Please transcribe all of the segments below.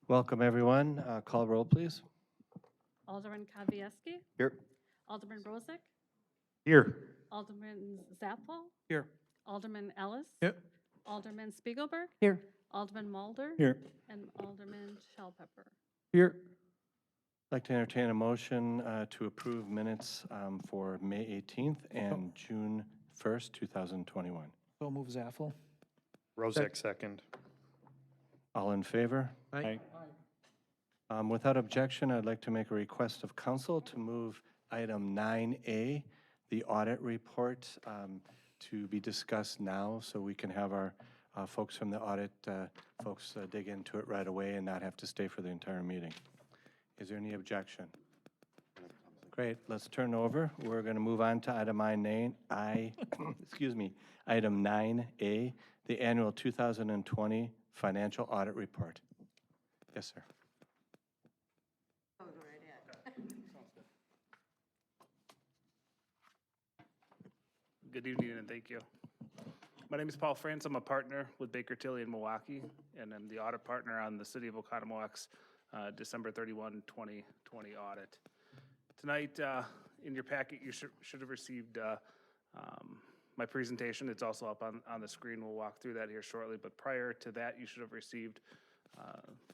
Welcome, everyone. Call roll, please. Alderman Kavieski, Here. Alderman Rozak, Here. Alderman Zappel, Here. Alderman Ellis, Yep. Alderman Spiegelberg, Here. Alderman Mulder, Here. and Alderman Shellpepper. Here. I'd like to entertain a motion to approve minutes for May 18th and June 1st, 2021. So move Zaffel. Rozak, second. All in favor? Aye. Without objection, I'd like to make a request of council to move item 9A, the audit report, to be discussed now so we can have our folks from the audit folks dig into it right away and not have to stay for the entire meeting. Is there any objection? Great, let's turn over. We're going to move on to item item 9A, the annual 2020 financial audit report. Yes, sir. Good evening and thank you. My name is Paul France. I'm a partner with Baker Tilly in Milwaukee, and I'm the audit partner on the City of Oconomowoc December 31, 2020 audit. Tonight, in your packet, you should have received my presentation. It's also up on the screen. We'll walk through that here shortly, but prior to that, you should have received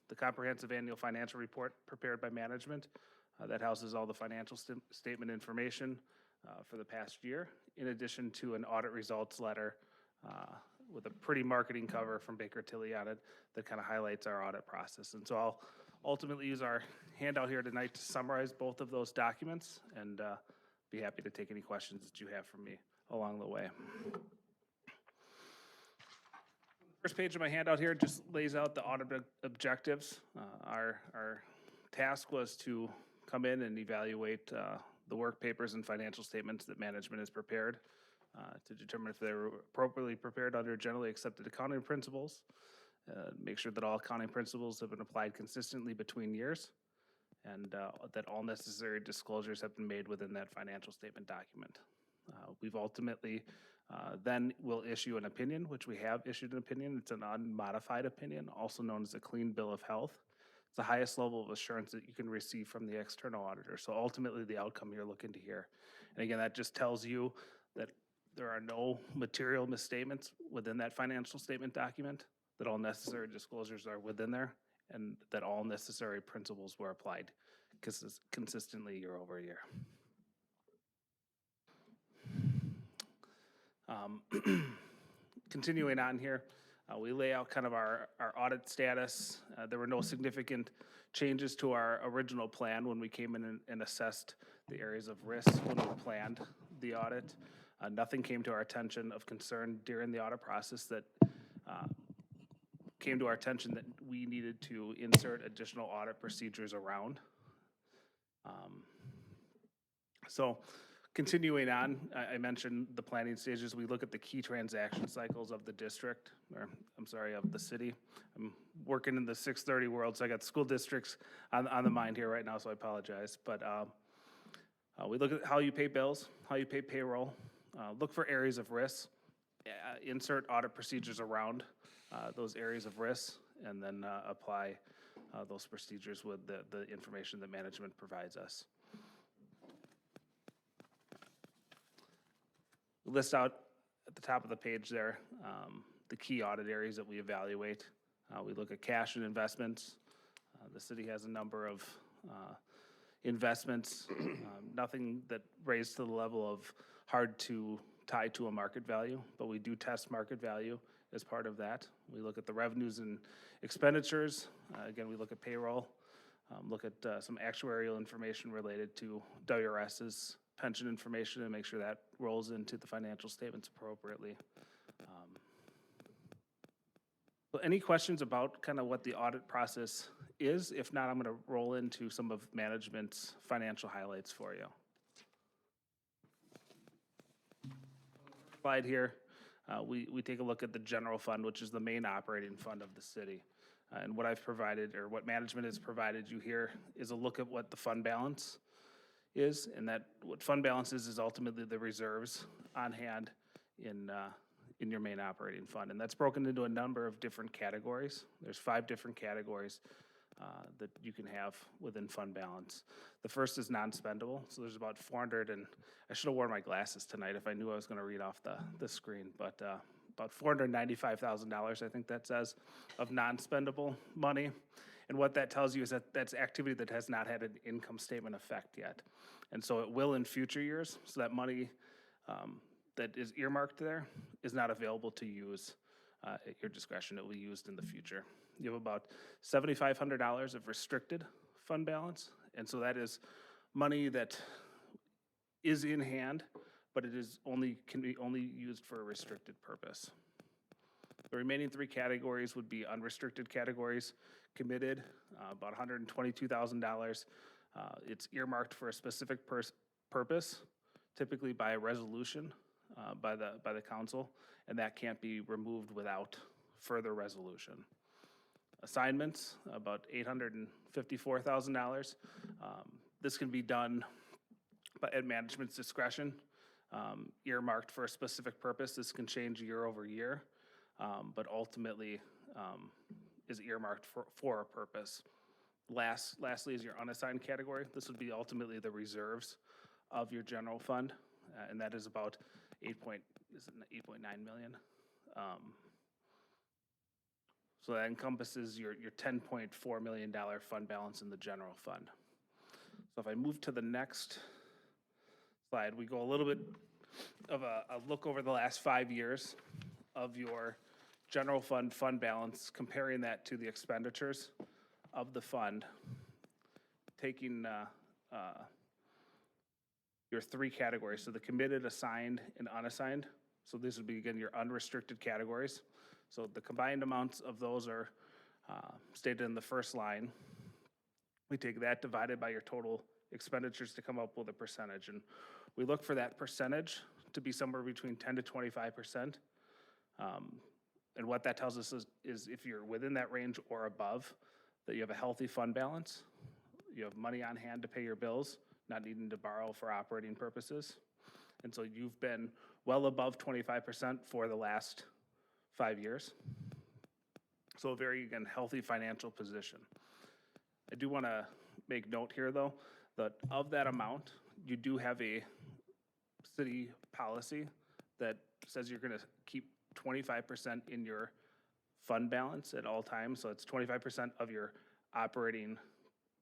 the comprehensive annual financial report prepared by management. That houses all the financial statement information for the past year, in addition to an audit results letter with a pretty marketing cover from Baker Tilly on it that kind of highlights our audit process. And so I'll ultimately use our handout here tonight to summarize both of those documents and be happy to take any questions that you have from me along the way. First page of my handout here just lays out the audit objectives. Our task was to come in and evaluate the work papers and financial statements that management has prepared to determine if they were appropriately prepared under generally accepted accounting principles, make sure that all accounting principles have been applied consistently between years, and that all necessary disclosures have been made within that financial statement document. We've ultimately then will issue an opinion, which we have issued an opinion. It's an unmodified opinion, also known as a clean bill of health. It's the highest level of assurance that you can receive from the external auditor. So ultimately the outcome you're looking to hear. And again, that just tells you that there are no material misstatements within that financial statement document, that all necessary disclosures are within there, and that all necessary principles were applied consistently year over year. Continuing on here, we lay out kind of our audit status. There were no significant changes to our original plan when we came in and assessed the areas of risk when we planned the audit. Nothing came to our attention of concern during the audit process that came to our attention that we needed to insert additional audit procedures around. So continuing on, I mentioned the planning stages. We look at the key transaction cycles of the district, or I'm sorry, of the city. I'm working in the 630 world, so I got school districts on the mind here right now, so I apologize. But we look at how you pay bills, how you pay payroll, look for areas of risk, insert audit procedures around those areas of risk, and then apply those procedures with the information that management provides us. List out at the top of the page there the key audit areas that we evaluate. We look at cash and investments. The city has a number of investments, nothing that raised to the level of hard to tie to a market value, but we do test market value as part of that. We look at the revenues and expenditures. Again, we look at payroll, look at some actuarial information related to WRS's pension information and make sure that rolls into the financial statements appropriately. So any questions about kind of what the audit process is? If not, I'm going to roll into some of management's financial highlights for you. Slide here, we take a look at the general fund, which is the main operating fund of the city. And what I've provided, or what management has provided you here, is a look at what the fund balance is, and that what fund balance is ultimately the reserves on hand in your main operating fund. And that's broken into a number of different categories. There's 5 different categories that you can have within fund balance. The first is non-spendable, so there's about 400 and, I should have worn my glasses tonight if I knew I was gonna read off the screen, but about $495,000, I think that says, of non-spendable money. And what that tells you is that that's activity that has not had an income statement effect yet. And so it will in future years, so that money that is earmarked there is not available to use at your discretion. It will be used in the future. You have about $7,500 of restricted fund balance, and so that is money that is in hand, but it is can be only used for a restricted purpose. The remaining three categories would be unrestricted categories, committed, about $122,000. It's earmarked for a specific purpose, typically by a resolution by the council, and that can't be removed without further resolution. Assignments, about $854,000. This can be done at management's discretion, earmarked for a specific purpose. This can change year over year, but ultimately is earmarked for a purpose. Lastly is your unassigned category. This would be ultimately the reserves of your general fund, and that is about $8.9 million. So that encompasses your $10.4 million fund balance in the general fund. So if I move to the next slide, we go a little bit of a look over the last 5 years of your general fund balance, comparing that to the expenditures of the fund, taking your three categories, so the committed, assigned, and unassigned. So this would be, again, your unrestricted categories. So the combined amounts of those are stated in the first line. We take that divided by your total expenditures to come up with a percentage. And we look for that percentage to be somewhere between 10 to 25%. And what that tells us is if you're within that range or above, that you have a healthy fund balance, you have money on hand to pay your bills, not needing to borrow for operating purposes. And so you've been well above 25% for the last 5 years. So a very, again, healthy financial position. I do want to make note here, though, that of that amount, you do have a city policy that says you're going to keep 25% in your fund balance at all times. So it's 25% of your operating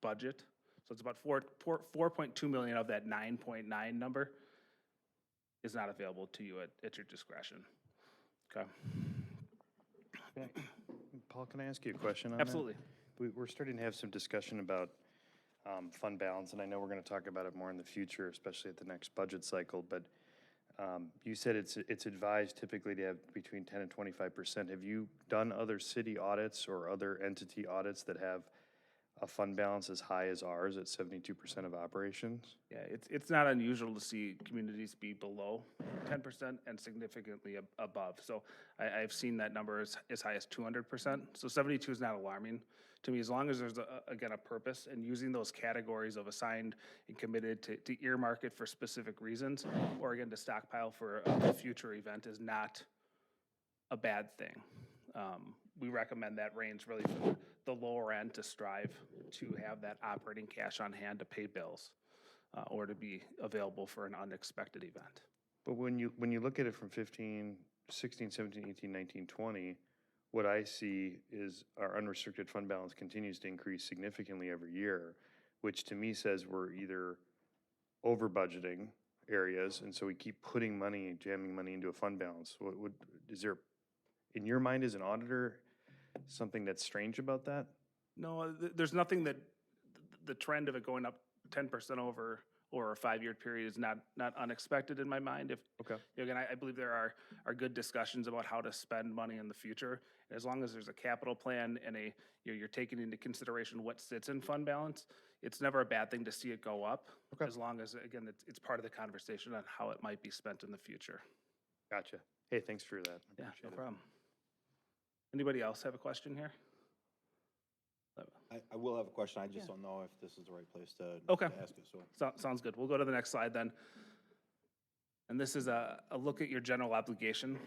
budget. So it's about 4.2 million of that 9.9 number is not available to you at your discretion. Okay. Paul, can I ask you a question on that? Absolutely. We're starting to have some discussion about fund balance, and I know we're going to talk about it more in the future, especially at the next budget cycle, but you said it's advised typically to have between 10 and 25%. Have you done other city audits or other entity audits that have a fund balance as high as ours at 72% of operations? Yeah, it's not unusual to see communities be below 10% and significantly above. So I've seen that number as high as 200%. So 72 is not alarming to me, as long as there's, again, a purpose, and using those categories of assigned and committed to earmark it for specific reasons, or again, to stockpile for a future event is not a bad thing. We recommend that range really for the lower end to strive to have that operating cash on hand to pay bills or to be available for an unexpected event. But when you look at it from 15, 16, 17, 18, 19, 20, what I see is our unrestricted fund balance continues to increase significantly every year, which to me says we're either over budgeting areas, and so we keep putting money, jamming money into a fund balance. Is there, in your mind as an auditor, something that's strange about that? No, there's nothing that the trend of it going up 10% over a 5-year period is not unexpected in my mind. Okay. Again, I believe there are good discussions about how to spend money in the future. As long as there's a capital plan and you're taking into consideration what sits in fund balance, it's never a bad thing to see it go up. Okay. As long as, again, it's part of the conversation on how it might be spent in the future. Gotcha. Hey, thanks for that. I Yeah, appreciate no it. problem. Anybody else have a question here? I will have a question. I just don't know if this is the right place to Okay. ask it, so. Sounds good. We'll go to the next slide then. And this is a look at your general obligation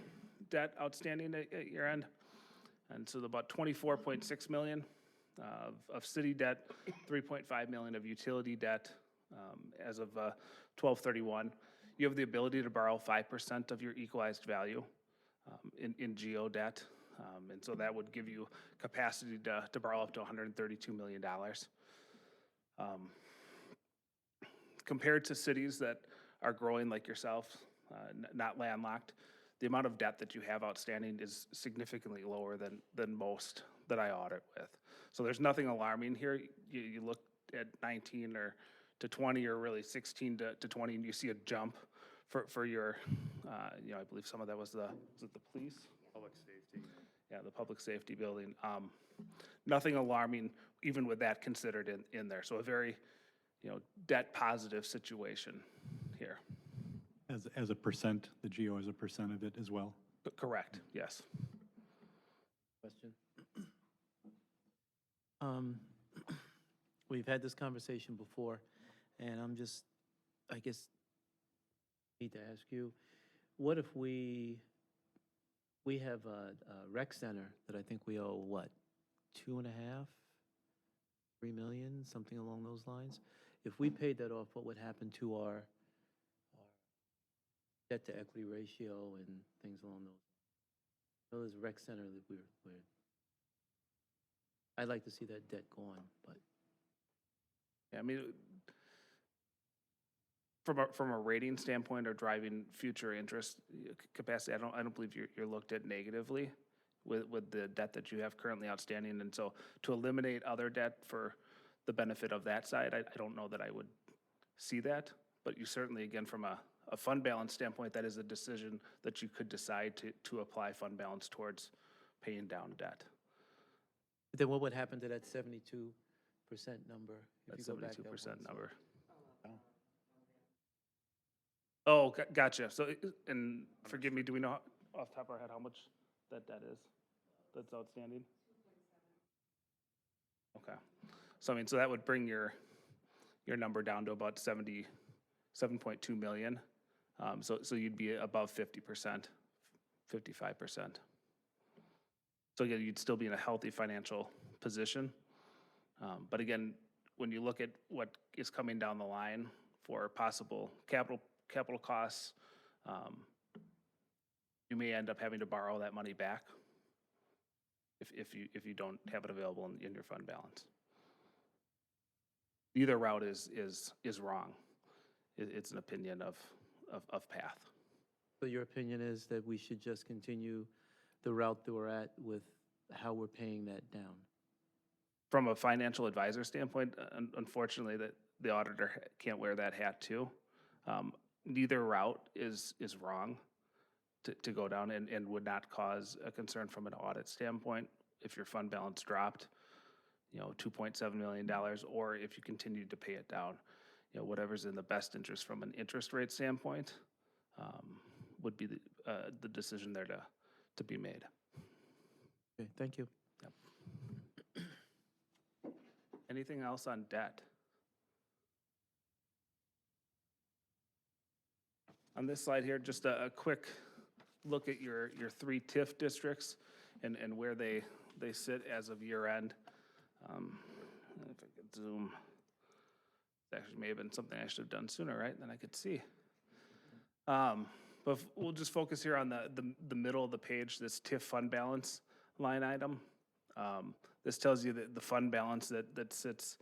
debt outstanding at year end. And so about 24.6 million of city debt, 3.5 million of utility debt as of 12/31. You have the ability to borrow 5% of your equalized value in geo debt. And so that would give you capacity to borrow up to $132 million. Compared to cities that are growing like yourself, not landlocked, the amount of debt that you have outstanding is significantly lower than most that I audit with. So there's nothing alarming here. You look at 19 or to 20 or really 16 to 20 and you see a jump for your, I believe some of that was it the police? Public safety. Yeah, the public safety building. Nothing alarming, even with that considered in there. So a very, debt positive situation here. As a percent, the geo as a percent of it as well? Correct, yes. Question. We've had this conversation before, and I guess, need to ask you, what if we have a rec center that I think we owe, what, 2.5, 3 million, something along those lines? If we paid that off, what would happen to our debt to equity ratio and things along those? So there's a rec center that we're I'd like to see that debt gone, but Yeah, I mean, from a rating standpoint or driving future interest capacity, I don't believe you're looked at negatively with the debt that you have currently outstanding. And so to eliminate other debt for the benefit of that side, I don't know that I would see that. But you certainly, again, from a fund balance standpoint, that is a decision that you could decide to apply fund balance towards paying down debt. then what would happen to that 72% number? If That you go back 72% one number. slide? Oh, gotcha. So, and forgive me, do we know off the top of our head how much that debt is that's outstanding? Okay. So I mean, so that would bring your number down to about 77.2 million. So you'd be above 50%, 55%. So again, you'd still be in a healthy financial position. But again, when you look at what is coming down the line for possible capital costs, you may end up having to borrow that money back if you don't have it available in your fund balance. Either route is wrong. It's an opinion of path. So your opinion is that we should just continue the route that we're at with how we're paying that down? From a financial advisor standpoint, unfortunately, that the auditor can't wear that hat too. Neither route is wrong to go down and would not cause a concern from an audit standpoint if your fund balance dropped, $2.7 million, or if you continued to pay it down. Whatever's in the best interest from an interest rate standpoint would be the decision there to be made. Okay, thank you. Anything else on debt? On this slide here, just a quick look at your 3 TIF districts and where they sit as of year end. If I could zoom, it actually may have been something I should have done sooner, right? Then I could see. But we'll just focus here on the middle of the page, this TIF fund balance line item. This tells you that the fund balance that sits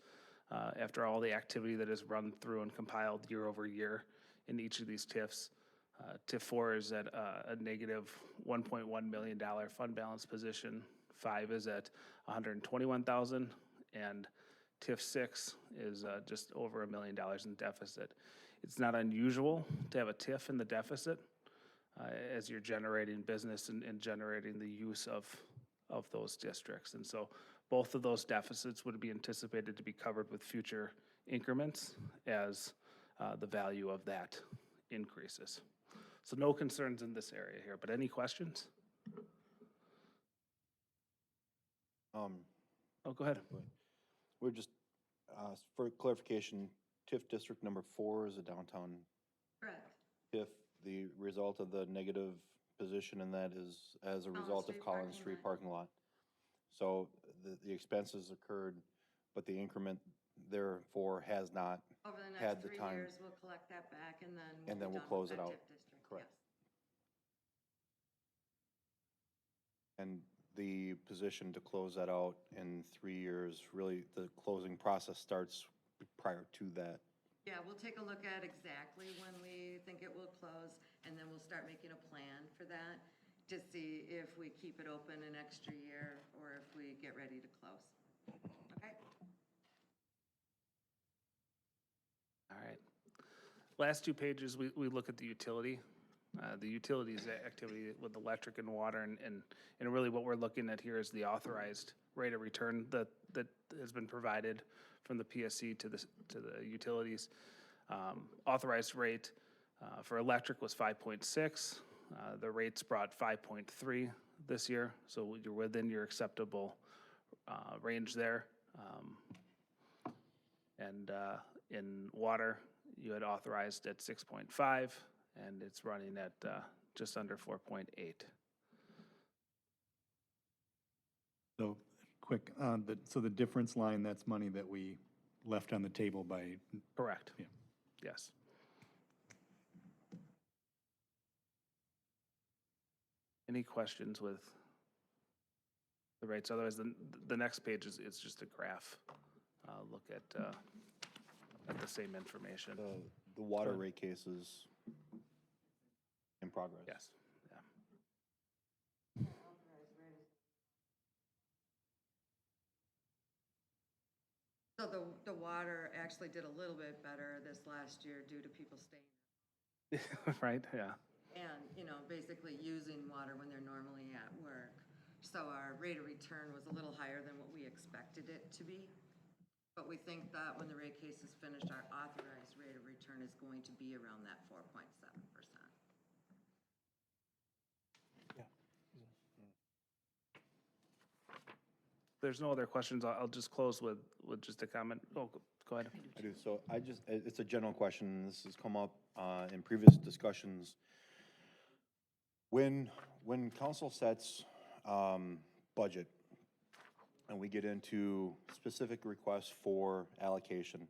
after all the activity that is run through and compiled year over year in each of these TIFs. TIF 4 is at a negative $1.1 million fund balance position. 5 is at $121,000, and TIF 6 is just over $1 million in deficit. It's not unusual to have a TIF in the deficit as you're generating business and generating the use of those districts. And so both of those deficits would be anticipated to be covered with future increments as the value of that increases. So no concerns in this area here, but any questions? Oh, go ahead. We're just, for clarification, TIF district number 4 is a downtown. Correct. TIF, the result of the negative position in that is as a result of Street Collins parking Street lot. parking lot. So the expenses occurred, but the increment therefore has not. Over the had next the 3 time. years, we'll collect that back and then And we'll then be we'll done close with it that out. TIF district. Correct. Yes. And the position to close that out in 3 years, really, the closing process starts prior to that. Yeah, we'll take a look at exactly when we think it will close, and then we'll start making a plan for that to see if we keep it open an extra year or if we get ready to close. Okay? All right. Last 2 pages, we look at the utilities activity with electric and water, and really what we're looking at here is the authorized rate of return that has been provided from the PSC to the utilities. Authorized rate for electric was 5.6. The rates brought 5.3 this year, so you're within your acceptable range there. And in water, you had authorized at 6.5, and it's running at just under 4.8. So, quick, so the difference line, that's money that we left on the table by, Correct. Yeah. Yes. Any questions with the rates? Otherwise, the next page is just a graph. Look at the same information. The water rate case is in progress. Yes, yeah. So the water actually did a little bit better this last year due to people staying Right, yeah. and, basically using water when they're normally at work. So our rate of return was a little higher than what we expected it to be. But we think that when the rate case is finished, our authorized rate of return is going to be around that 4.7%. There's no other questions. I'll just close with just a comment. Oh, go ahead. I do. So it's a general question. This has come up in previous discussions. When council sets budget and we get into specific requests for allocation,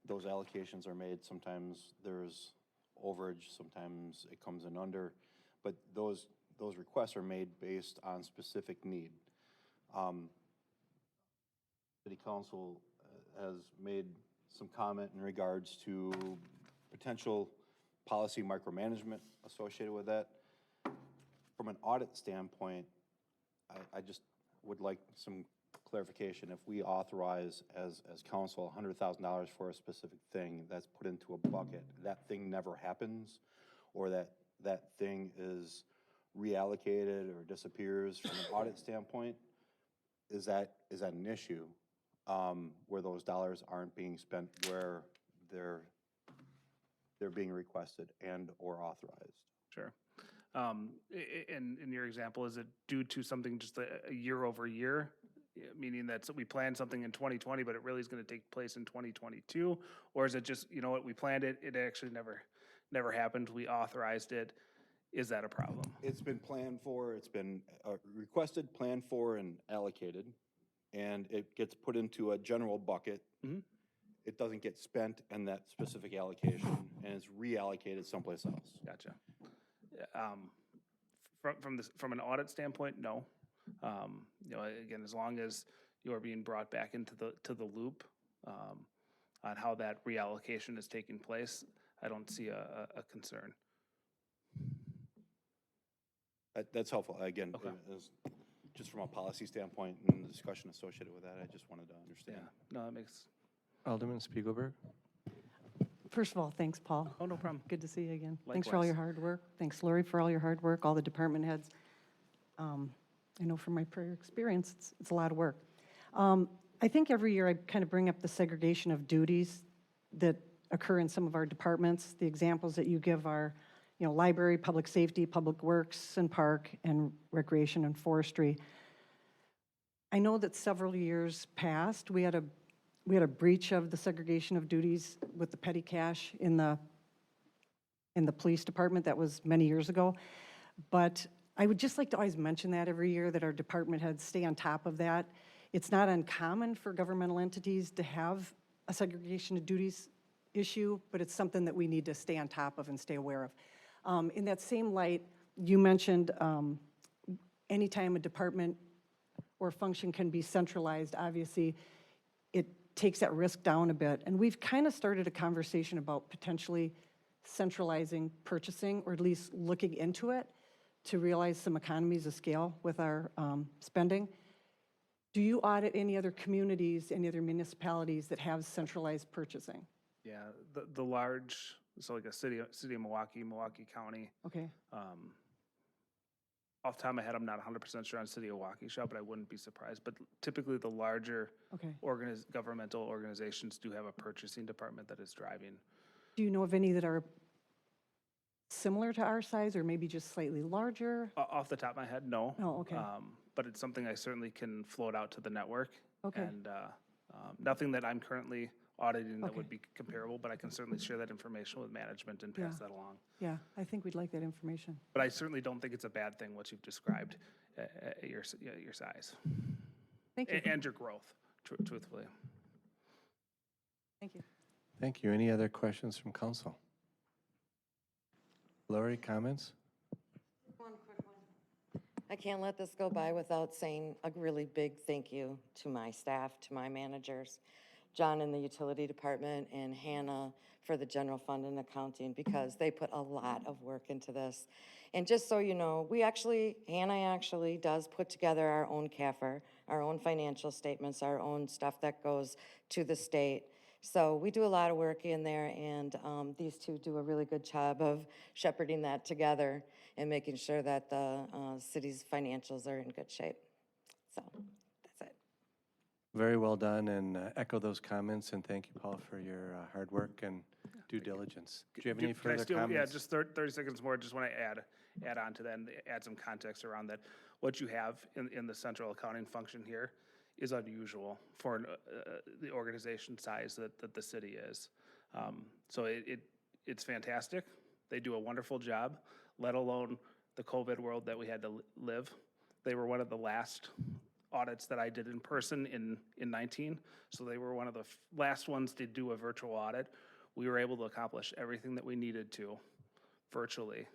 those allocations are made. Sometimes there's overage, sometimes it comes in under, but those requests are made based on specific need. City Council has made some comment in regards to potential policy micromanagement associated with that. From an audit standpoint, I just would like some clarification. If we authorize as council $100,000 for a specific thing that's put into a bucket, that thing never happens, or that thing is reallocated or disappears from an audit standpoint, is that an issue? Where those dollars aren't being spent where they're being requested and or authorized. Sure. In your example, is it due to something just a year over year? Meaning that we planned something in 2020, but it really is going to take place in 2022? Or is it just, we planned it, it actually never happened, we authorized it? Is that a problem? It's been planned for, it's been requested, planned for, and allocated, and it gets put into a general bucket. Mhm. It doesn't get spent in that specific allocation, and it's reallocated someplace else. Gotcha. From an audit standpoint, no. Again, as long as you are being brought back into the loop on how that reallocation is taking place, I don't see a concern. That's helpful. Again, Okay. just from a policy standpoint and the discussion associated with that, I just wanted to Yeah, understand. no, that makes, Alderman Spiegelberg? First of all, thanks, Paul. oh, no problem. Good to see you again. Thanks for all Likewise. your hard work. Thanks, Lori, for all your hard work, all the department heads. I know from my prior experience, it's a lot of work. I think every year I kind of bring up the segregation of duties that occur in some of our departments. The examples that you give are, library, public safety, public works and park, and recreation and forestry. I know that several years past, we had a breach of the segregation of duties with the petty cash in the police department. That was many years ago. But I would just like to always mention that every year, that our department heads stay on top of that. It's not uncommon for governmental entities to have a segregation of duties issue, but it's something that we need to stay on top of and stay aware of. In that same light, you mentioned anytime a department or function can be centralized, obviously, it takes that risk down a bit. And we've kind of started a conversation about potentially centralizing purchasing, or at least looking into it to realize some economies of scale with our spending. Do you audit any other communities, any other municipalities that have centralized purchasing? Yeah, the large, so like a city of Milwaukee County. Okay, Off the top of my head, I'm not 100% sure on city of Waukesha, but I wouldn't be surprised. But typically, the larger okay. governmental organizations do have a purchasing department that is driving. Do you know of any that are similar to our size, or maybe just slightly larger? Off the top of my head, no. Oh, okay. But it's something I certainly can float out to the network. Okay. And nothing that I'm currently auditing that Okay. would be comparable, but I can certainly share that information with management and pass Yeah. that along. Yeah, I think we'd like that information. But I certainly don't think it's a bad thing, what you've described at your size. Thank you. And your growth, truthfully. Thank you. Thank you. Any other questions from council? Lori, comments? One quick one. I can't let this go by without saying a really big thank you to my staff, to my managers, John in the utility department and Hannah for the general fund and accounting, because they put a lot of work into this. And just so you know, Hannah actually does put together our own CAFR, our own financial statements, our own stuff that goes to the state. So we do a lot of work in there, and these two do a really good job of shepherding that together and making sure that the city's financials are in good shape. So that's it. Very well done, and echo those comments, and thank you, Paul, for your hard work and due diligence. Do you have any Can I further still- comments? Yeah, just 30 seconds more. Just want to add on to that and add some context around that. What you have in the central accounting function here is unusual for the organization size that the city is. So it's fantastic. They do a wonderful job, let alone the COVID world that we had to live. They were one of the last audits that I did in person in 19. So they were one of the last ones to do a virtual audit. We were able to accomplish everything that we needed to virtually,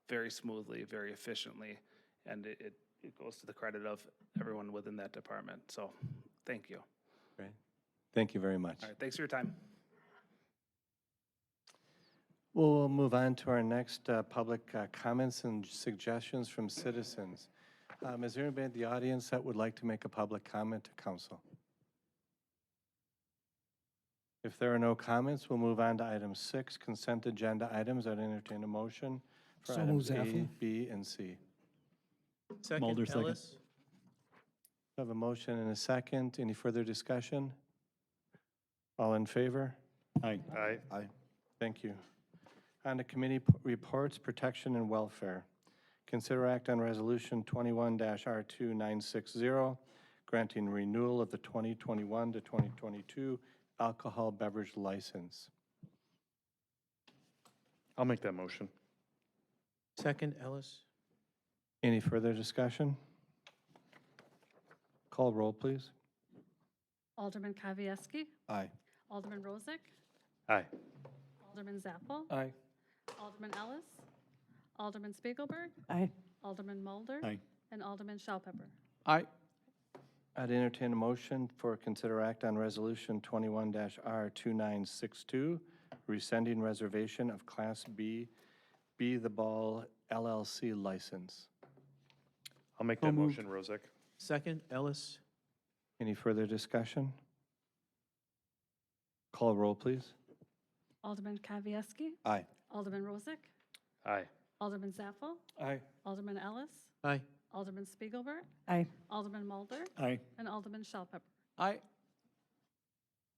very smoothly, very efficiently. And it goes to the credit of everyone within that department. So thank you. Great. Thank you very much. All right, thanks for your time. We'll move on to our next public comments and suggestions from citizens. Is there anybody in the audience that would like to make a public comment to council? If there are no comments, we'll move on to item 6, consent agenda items. I'd entertain a motion for So items moved, A, Zaffel. B, and C. Mulder, Second, second. Ellis? I have a motion and a second. Any further discussion? All in favor? Aye. Aye. Thank you. On to committee reports, protection and welfare. Consider act on resolution 21-R2960, granting renewal of the 2021 to 2022 alcohol beverage license. I'll make that motion. Second, Ellis? Any further discussion? Call roll, please. Alderman Kavieski, Aye. Alderman Rozak, Aye. Alderman Zappel, Aye. Alderman Ellis, Alderman Spiegelberg, Aye. Alderman Mulder, Aye. and Alderman Shellpepper. Aye. I'd entertain a motion for consider act on resolution 21-R2962, rescinding reservation of Class B, Be the Ball LLC license. I'll make So that moved. motion, Rozak. Second, Ellis? Any further discussion? Call roll, please. Alderman Kavieski, Aye. Alderman Rozak, Aye. Alderman Zappel, Aye. Alderman Ellis, Aye. Alderman Spiegelberg, Aye. Alderman Mulder, Aye. and Alderman Shellpepper. Aye.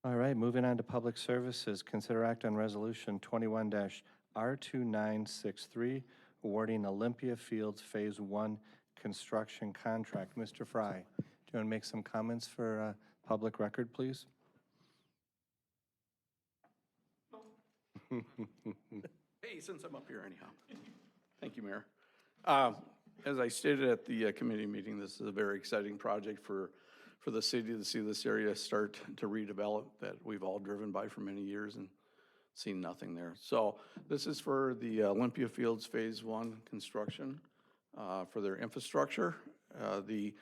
All right, moving on to public services. Consider act on resolution 21-R2963, awarding Olympia Fields Phase 1 construction contract. Mr. Fry, do you want to make some comments for public record, please? Hey, since I'm up here anyhow. Thank you, Mayor. As I stated at the committee meeting, this is a very exciting project for the city to see this area start to redevelop that we've all driven by for many years and seen nothing there. So this is for the Olympia Fields Phase 1 construction for their infrastructure. The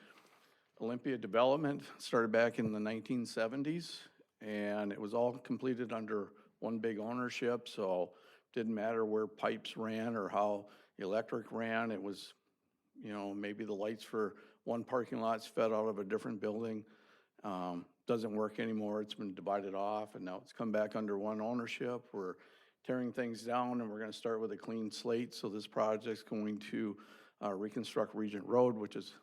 Olympia development started back in the 1970s, and it was all completed under one big ownership, so didn't matter where pipes ran or how electric ran. It was, you know, maybe the lights for one parking lot's fed out of a different building. Doesn't work anymore. It's been divided off, and now it's come back under one ownership. We're tearing things down, and we're gonna start with a clean slate. So this project's going to reconstruct Regent Road, which is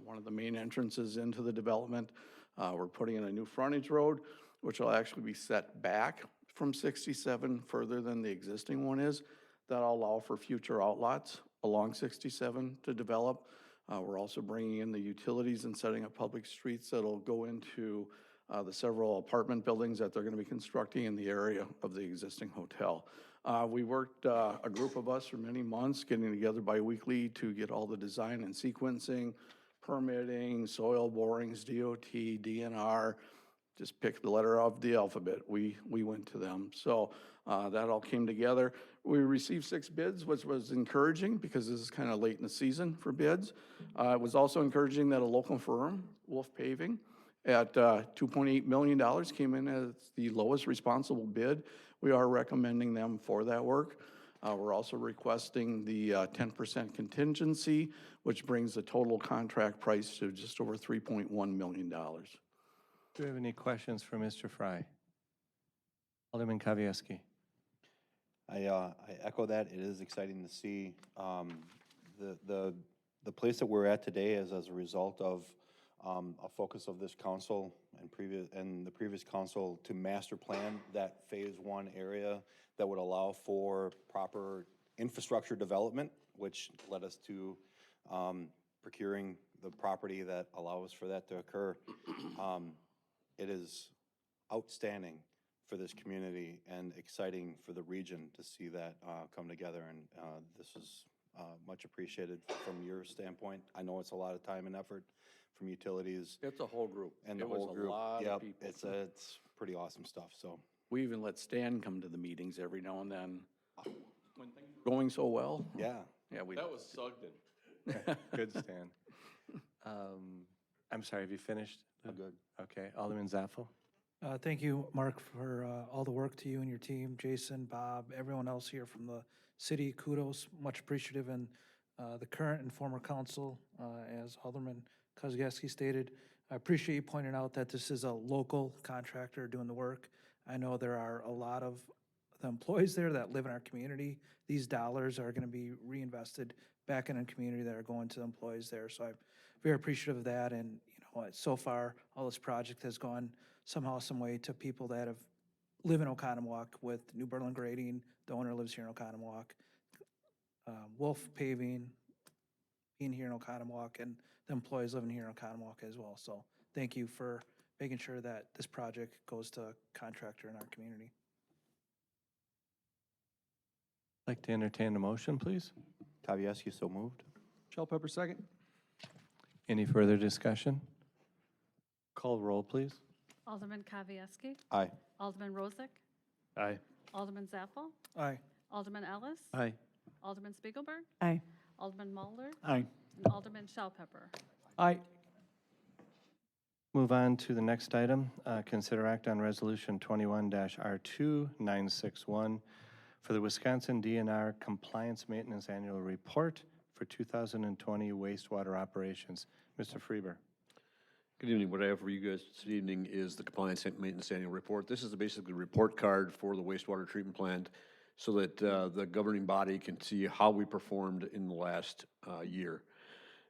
one of the main entrances into the development. We're putting in a new frontage road, which will actually be set back from 67 further than the existing one is. That'll allow for future outlots along 67 to develop. We're also bringing in the utilities and setting up public streets that'll go into the several apartment buildings that they're gonna be constructing in the area of the existing hotel. We worked, a group of us for many months, getting together biweekly to get all the design and sequencing, permitting, soil borings, DOT, DNR, just pick the letter of the alphabet. We went to them. So that all came together. We received 6 bids, which was encouraging because this is kind of late in the season for bids. It was also encouraging that a local firm, Wolf Paving, at $2.8 million came in as the lowest responsible bid. We are recommending them for that work. We're also requesting the 10% contingency, which brings the total contract price to just over $3.1 million. Do we have any questions for Mr. Fry? Alderman Kavieski. I echo that. It is exciting to see the place that we're at today is as a result of a focus of this council and the previous council to master plan that Phase 1 area that would allow for proper infrastructure development, which led us to procuring the property that allows for that to occur. It is outstanding for this community and exciting for the region to see that come together, and this is much appreciated from your standpoint. I know it's a lot of time and effort from utilities. It's a whole group. And the It was whole a group. lot of people. It's pretty awesome stuff, so. We even let Stan come to the meetings every now and then. When things were going so well. Yeah. Yeah, we. That was Sugden. Good, Stan. I'm sorry, have you finished? I'm good. Okay, Alderman Zaffel. Thank you, Mark, for all the work to you and your team, Jason, Bob, everyone else here from the city. Kudos, much appreciative, and the current and former council, as Alderman Kozgowski stated. I appreciate you pointing out that this is a local contractor doing the work. I know there are a lot of the employees there that live in our community. These dollars are going to be reinvested back in the community that are going to the employees there. So I'm very appreciative of that. And so far, all this project has gone somehow, some way to people that live in Oconomowoc with New Berlin Grading. The owner lives here in Oconomowoc. Wolf Paving, being here in Oconomowoc, and the employees living here in Oconomowoc as well. So thank you for making sure that this project goes to a contractor in our community. I'd like to entertain a motion, please. Kavieski, so moved. Shell Pepper, second. Any further discussion? Call roll, please. Alderman Kavieski. Aye. Alderman Rozak. Aye. Alderman Zappel. Aye. Alderman Ellis. Aye. Alderman Spiegelberg. Aye. Alderman Mulder. Aye. And Alderman Shell Pepper. Aye. Move on to the next item. Consider act on Resolution 21-R2961 for the Wisconsin DNR Compliance Maintenance Annual Report for 2020 wastewater operations. Mr. Freeber. Good evening. What I have for you guys this evening is the Compliance and Maintenance Annual Report. This is basically a report card for the wastewater treatment plant so that the governing body can see how we performed in the last year.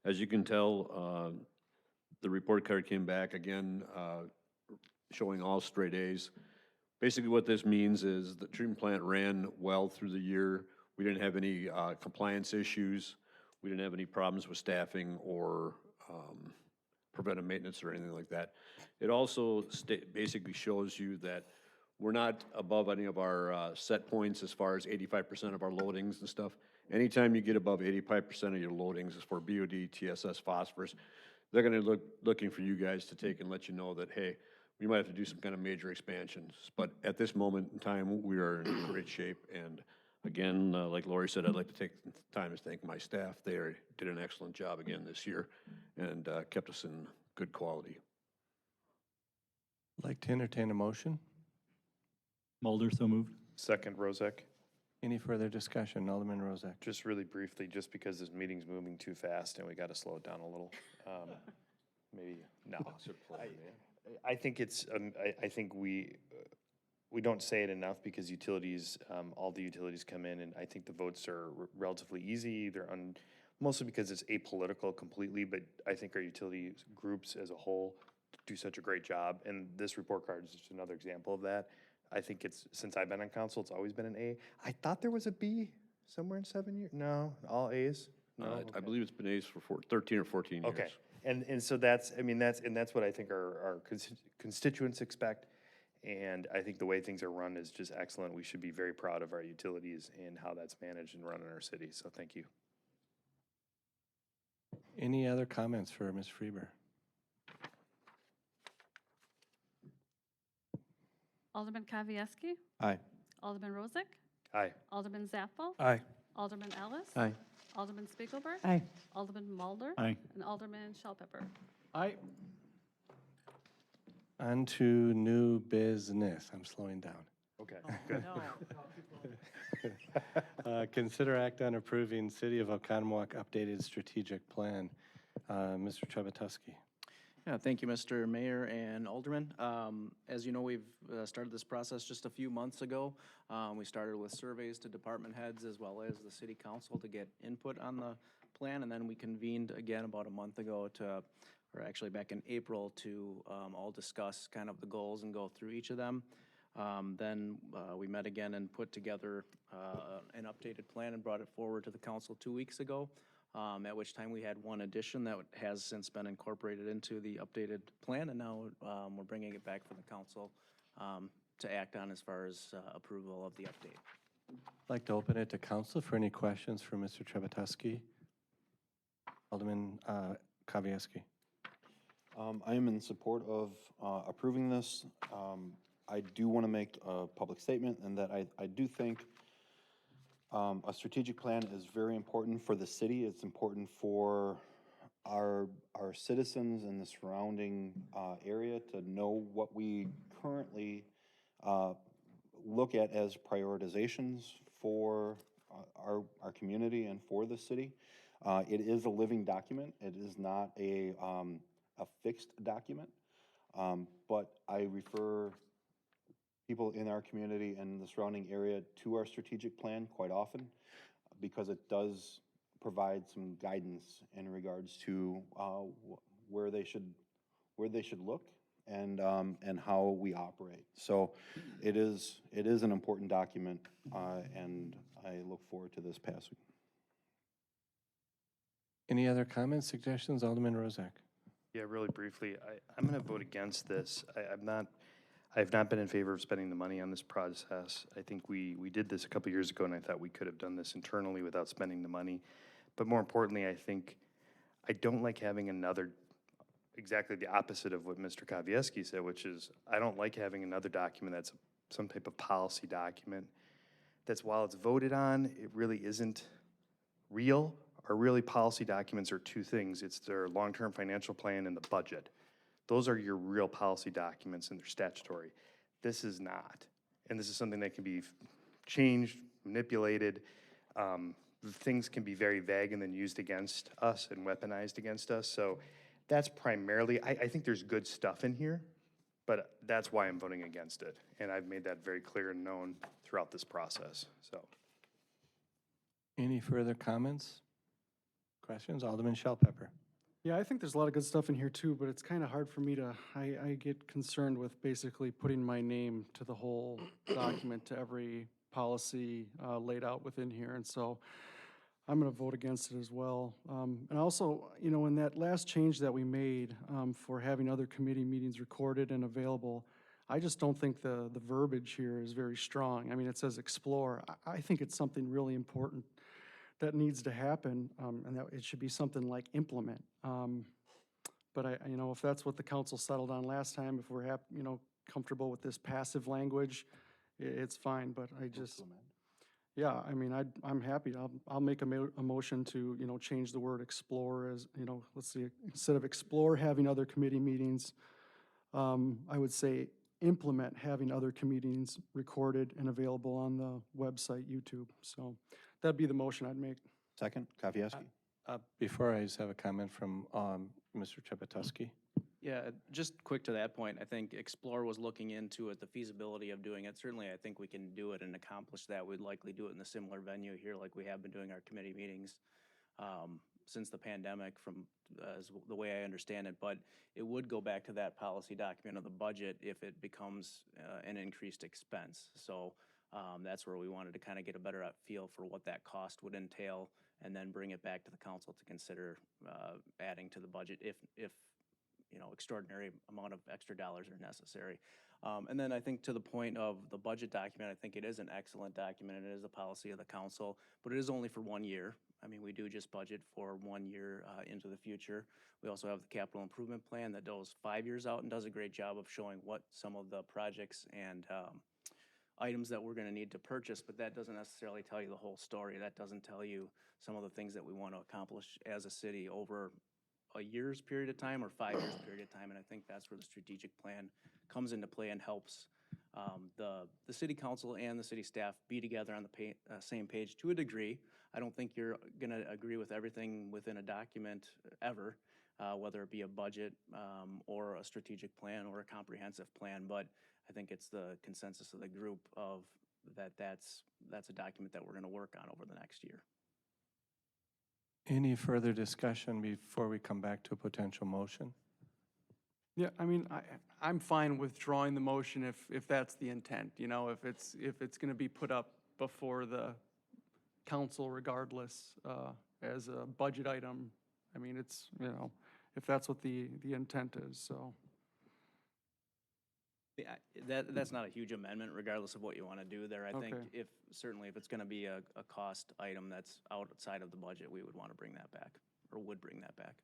As you can tell, the report card came back again showing all straight A's. Basically what this means is the treatment plant ran well through the year. We didn't have any compliance issues. We didn't have any problems with staffing or preventive maintenance or anything like that. It also basically shows you that we're not above any of our set points as far as 85% of our loadings and stuff. anytime you get above 85% of your loadings for BOD, TSS, phosphorus, they're gonna looking for you guys to take and let you know that, hey, we might have to do some kind of major expansions. But at this moment in time, we are in great shape. And again, like Lori said, I'd like to take the time to thank my staff. They did an excellent job again this year and kept us in good quality. I'd like to entertain a motion. Mulder, so moved. Second, Rozak. Any further discussion? Alderman Rozak. Just really briefly, just because this meeting's moving too fast and we got to slow it down a little. Maybe, no. I think it's, I think we don't say it enough because utilities, all the utilities come in and I think the votes are relatively easy. They're mostly because it's apolitical completely, but I think our utility groups as a whole do such a great job. And this report card is just another example of that. I think it's, since I've been on council, it's always been an A. I thought there was a B somewhere in 7 years. No, all A's? No, I okay. believe it's been A's for 13 or 14 years. Okay, and so that's, I mean, that's what I think our constituents expect. And I think the way things are run is just excellent. We should be very proud of our utilities and how that's managed and run in our city. So thank you. Any other comments for Ms. Freeber? Alderman Kavieski, Aye. Alderman Rozak, Aye. Alderman Zappel, Aye. Alderman Ellis. Aye. Alderman Spiegelberg. Aye. Alderman Mulder. Aye. And Alderman Shell Pepper. Aye. On to new business. I'm slowing down. Okay, good. Consider act on approving City of Oconomowoc updated strategic plan. Mr. Trebatowski. Yeah, thank you, Mr. Mayor and Alderman. As you know, we've started this process just a few months ago. We started with surveys to department heads as well as the city council to get input on the plan, and then we convened again about a month ago or actually back in April to all discuss kind of the goals and go through each of them. Then we met again and put together an updated plan and brought it forward to the council 2 weeks ago. At which time we had one addition that has since been incorporated into the updated plan, and now we're bringing it back for the council to act on as far as approval of the update. I'd like to open it to council for any questions for Mr. Trebatowski. Alderman Kavieski. I am in support of approving this. I do want to make a public statement in that I do think a strategic plan is very important for the city. It's important for our citizens in the surrounding area to know what we currently look at as prioritizations for our community and for the city. It is a living document. It is not a fixed document, but I refer people in our community and the surrounding area to our strategic plan quite often because it does provide some guidance in regards to where they should look and how we operate. So it is an important document, and I look forward to this passing. Any other comments, suggestions? Alderman Rozak. Yeah, really briefly, I'm going to vote against this. I've not been in favor of spending the money on this process. I think we did this a couple years ago, and I thought we could have done this internally without spending the money. But more importantly, I think I don't like having exactly the opposite of what Mr. Kavieski said, which is I don't like having another document that's some type of policy document that's, while it's voted on, it really isn't real. Our really policy documents are two things. It's their long-term financial plan and the budget. Those are your real policy documents and they're statutory. This is not. And this is something that can be changed, manipulated. Things can be very vague and then used against us and weaponized against us. So that's primarily, I think there's good stuff in here, but that's why I'm voting against it. And I've made that very clear and known throughout this process, so. Any further comments? Questions? Alderman Shell Pepper. Yeah, I think there's a lot of good stuff in here too, but it's kind of hard for me to, I get concerned with basically putting my name to the whole document, to every policy laid out within here. And so I'm going to vote against it as well. And also, you know, in that last change that we made for having other committee meetings recorded and available, I just don't think the verbiage here is very strong. I mean, it says explore. I think it's something really important that needs to happen, and that it should be something like implement. But you know, if that's what the council settled on last time, if we're you know, comfortable with this passive language, it's fine, but I just, yeah, I mean, I'm happy. I'll make a motion to, you know, change the word explore as, you know, let's see, instead of explore having other committee meetings, I would say implement having other committees recorded and available on the website, YouTube. So that'd be the motion I'd make. Second, Kavieski. Before I just have a comment from Mr. Chepotowski. Yeah, just quick to that point, I think Explore was looking into it, the feasibility of doing it. Certainly, I think we can do it and accomplish that. We'd likely do it in a similar venue here like we have been doing our committee meetings since the pandemic from as the way I understand it. But it would go back to that policy document of the budget if it becomes an increased expense. So that's where we wanted to kind of get a better feel for what that cost would entail and then bring it back to the council to consider adding to the budget if you know, extraordinary amount of extra dollars are necessary. And then I think to the point of the budget document, I think it is an excellent document and it is a policy of the council, but it is only for 1 year. I mean, we do just budget for 1 year into the future. We also have the capital improvement plan that goes 5 years out and does a great job of showing what some of the projects and items that we're gonna need to purchase, but that doesn't necessarily tell you the whole story. That doesn't tell you some of the things that we want to accomplish as a city over a year's period of time or 5 years period of time, and I think that's where the strategic plan comes into play and helps the city council and the city staff be together on the same page to a degree. I don't think you're gonna agree with everything within a document ever, whether it be a budget or a strategic plan or a comprehensive plan, but I think it's the consensus of the group of that's a document that we're gonna work on over the next year. Any further discussion before we come back to a potential motion? Yeah, I mean, I'm fine withdrawing the motion if that's the intent, you know, if it's gonna be put up before the council regardless, as a budget item. I mean, it's, you know, if that's what the intent is, so. Yeah, that's not a huge amendment regardless of what you want to do there. I think Okay. certainly if it's going to be a cost item that's outside of the budget, we would want to bring that back or would bring that back.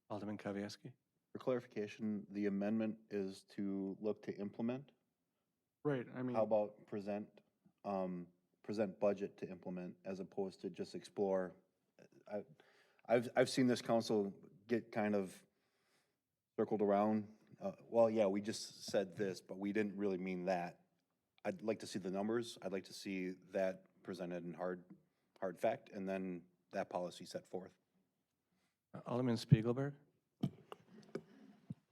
Alderman Kavieski? For clarification, the amendment is to look to implement. Right, I mean. How about present budget to implement as opposed to just explore? I've seen this council get kind of circled around. Well, yeah, we just said this, but we didn't really mean that. I'd like to see the numbers. I'd like to see that presented in hard fact, and then that policy set forth. Alderman Spiegelberg?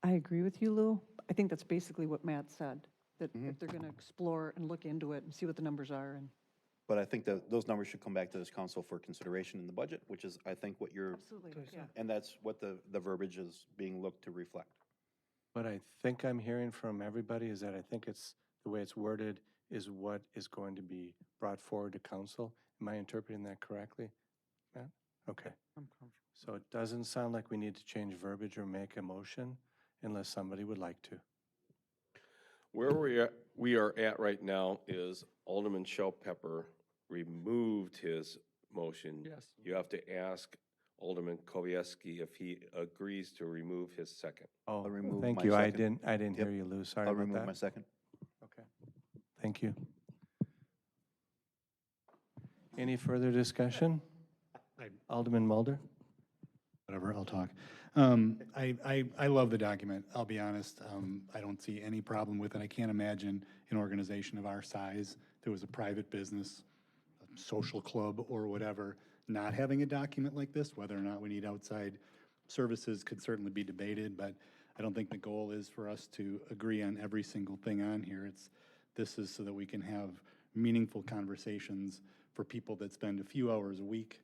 I agree with you, Lou. I think that's basically what Matt said, that if they're going to explore and look into it and see what the numbers are. And But I think that those numbers should come back to this council for consideration in the budget, which is, I think, what you're, absolutely, yeah. and that's what the verbiage is being looked to reflect. What I think I'm hearing from everybody is that I think it's, the way it's worded is what is going to be brought forward to council. Am I interpreting that correctly, Matt? Okay. I'm comfortable. So it doesn't sound like we need to change verbiage or make a motion unless somebody would like to. Where we are at right now is Alderman Pepper removed his motion. Yes. You have to ask Alderman Kowieski if he agrees to remove his second. Oh, I'll remove thank my you. I second. didn't Yep. hear you, Lou. Sorry I'll about remove that. my second. Okay. Thank you. Any further discussion? Alderman Mulder? Whatever, I'll talk. I love the document, I'll be honest. I don't see any problem with it. I can't imagine an organization of our size, if it was a private business, a social club or whatever, not having a document like this. Whether or not we need outside services could certainly be debated, but I don't think the goal is for us to agree on every single thing on here. This is so that we can have meaningful conversations for people that spend a few hours a week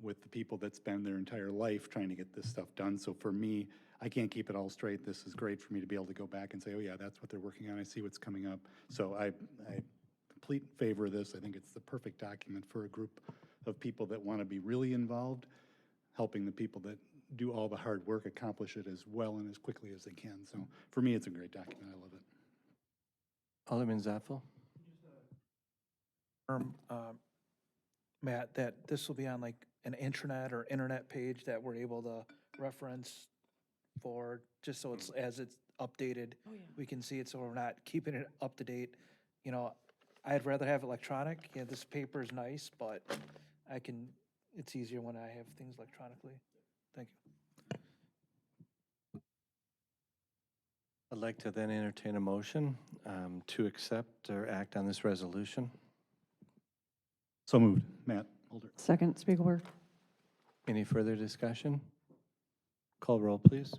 with the people that spend their entire life trying to get this stuff done. So for me, I can't keep it all straight. This is great for me to be able to go back and say, oh yeah, that's what they're working on. I see what's coming up. So I complete favor of this. I think it's the perfect document for a group of people that want to be really involved, helping the people that do all the hard work accomplish it as well and as quickly as they can. So for me, it's a great document. I love it. Alderman Zappel? Matt, that this will be on like an intranet or internet page that we're able to reference for, just so it's, as it's updated, we can see it, so we're not keeping it up to date. You know, I'd rather have electronic. Yeah, this paper is nice, but it's easier when I have things electronically. Thank you. I'd like to then entertain a motion to accept or act on this resolution. So moved. Matt Mulder. Second, Spiegelberg. Any further discussion? Call roll, please.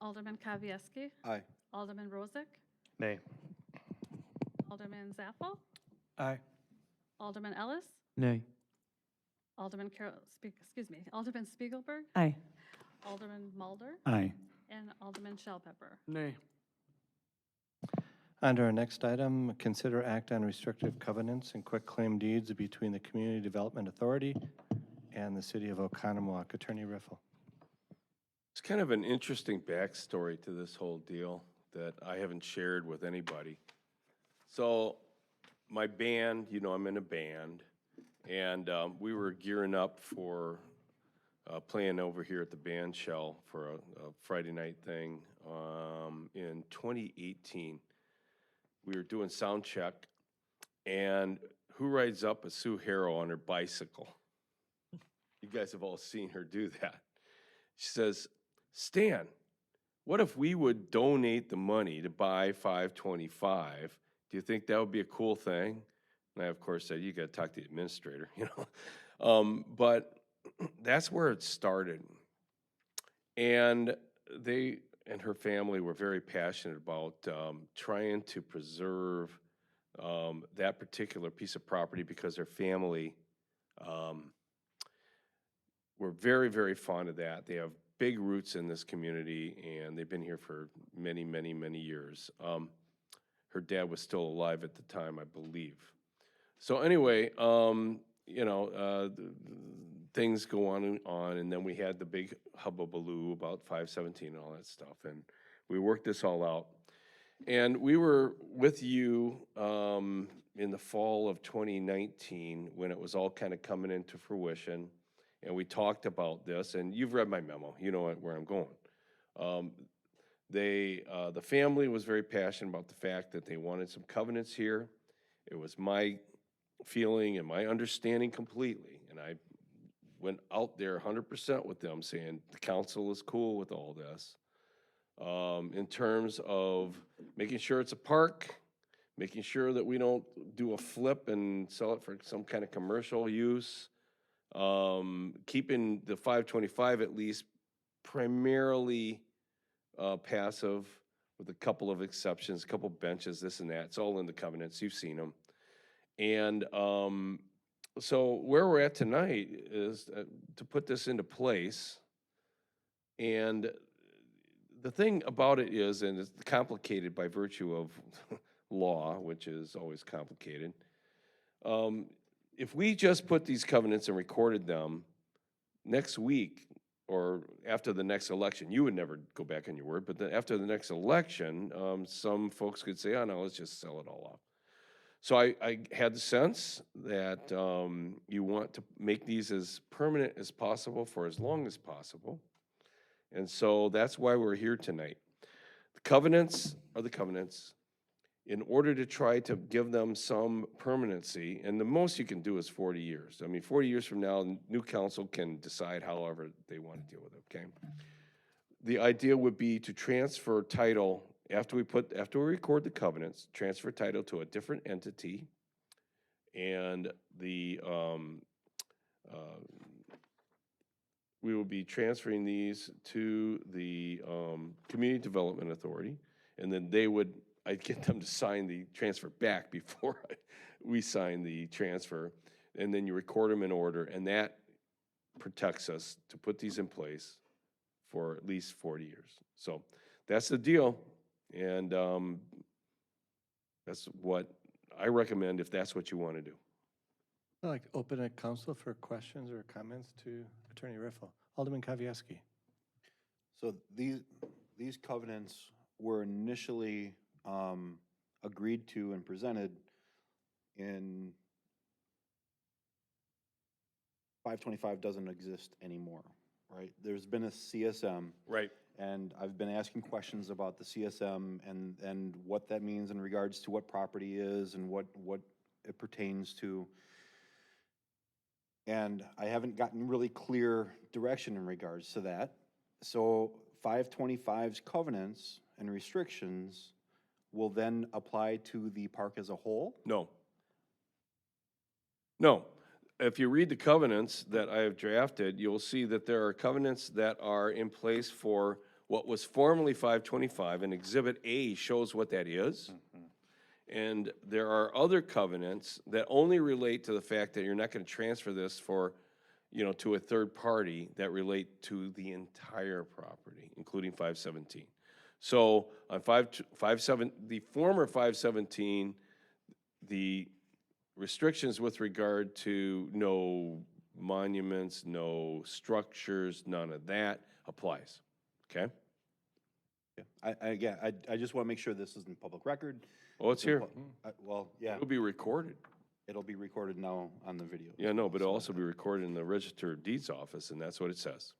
Alderman Kavieski. Aye. Alderman Rozak. Nay. Alderman Zappel. Aye. Alderman Ellis. Nay. Alderman Alderman Spiegelberg. Aye. Alderman Mulder. Aye. And Alderman Shell Pepper. Nay. On to our next item, consider act on restrictive covenants and quitclaim deeds between the Community Development Authority and the City of Oconomowoc. Attorney Riffle. It's kind of an interesting backstory to this whole deal that I haven't shared with anybody. So my band, you know, I'm in a band, and we were gearing up for playing over here at the band shell for a Friday night thing in 2018. We were doing sound check, and who rides up a Sue Harrow on her bicycle? You guys have all seen her do that. She says, Stan, what if we would donate the money to buy 525? Do you think that would be a cool thing? And I, of course, said, you got to talk to the administrator, you know. But that's where it started. And they and her family were very passionate about trying to preserve that particular piece of property because their family were very, very fond of that. They have big roots in this community, and they've been here for many, many, many years. Her dad was still alive at the time, I believe. So anyway, you know, things go on and on, and then we had the big hubbubaloo about 517 and all that stuff, and we worked this all out. And we were with you in the fall of 2019 when it was all kind of coming into fruition, and we talked about this, and you've read my memo, you know where I'm going. The family was very passionate about the fact that they wanted some covenants here. It was my feeling and my understanding completely, and I went out there 100% with them saying the council is cool with all this. In terms of making sure it's a park, making sure that we don't do a flip and sell it for some kind of commercial use, keeping the 525 at least primarily passive with a couple of exceptions, a couple benches, this and that. It's all in the covenants. You've seen them. And so where we're at tonight is to put this into place. And the thing about it is, and it's complicated by virtue of law, which is always complicated, if we just put these covenants and recorded them next week or after the next election, you would never go back on your word, but then after the next election, some folks could say, oh no, let's just sell it all off. So I had the sense that you want to make these as permanent as possible for as long as possible. And so that's why we're here tonight. The covenants are the covenants. In order to try to give them some permanency, and the most you can do is 40 years. I mean, 40 years from now, new council can decide however they want to deal with it, okay? The idea would be to transfer title, after we record the covenants, transfer title to a different entity, and we will be transferring these to the Community Development Authority, and then I'd get them to sign the transfer back before we sign the transfer, and then you record them in order, and that protects us to put these in place for at least 40 years. So that's the deal, and that's what I recommend if that's what you want to do. I'd like to open a council for questions or comments to Attorney Riffle. Alderman Kavieski. So these covenants were initially agreed to and presented in 525 doesn't exist anymore, right? There's been a CSM. Right. And I've been asking questions about the CSM and what that means in regards to what property is and what it pertains to. And I haven't gotten really clear direction in regards to that. So 525's covenants and restrictions will then apply to the park as a whole? No. No. If you read the covenants that I have drafted, you'll see that there are covenants that are in place for what was formerly 525, and Exhibit A shows what that is. And there are other covenants that only relate to the fact that you're not going to transfer this for, to a third party that relate to the entire property, including 517. So on the former 517, the restrictions with regard to no monuments, no structures, none of that applies, okay? Yeah, I just want to make sure this isn't public record. Oh, it's here. Well, yeah, It'll be recorded. it'll be recorded now on the video. Yeah, no, but it'll also be recorded in the Register of Deeds office, and that's what it says.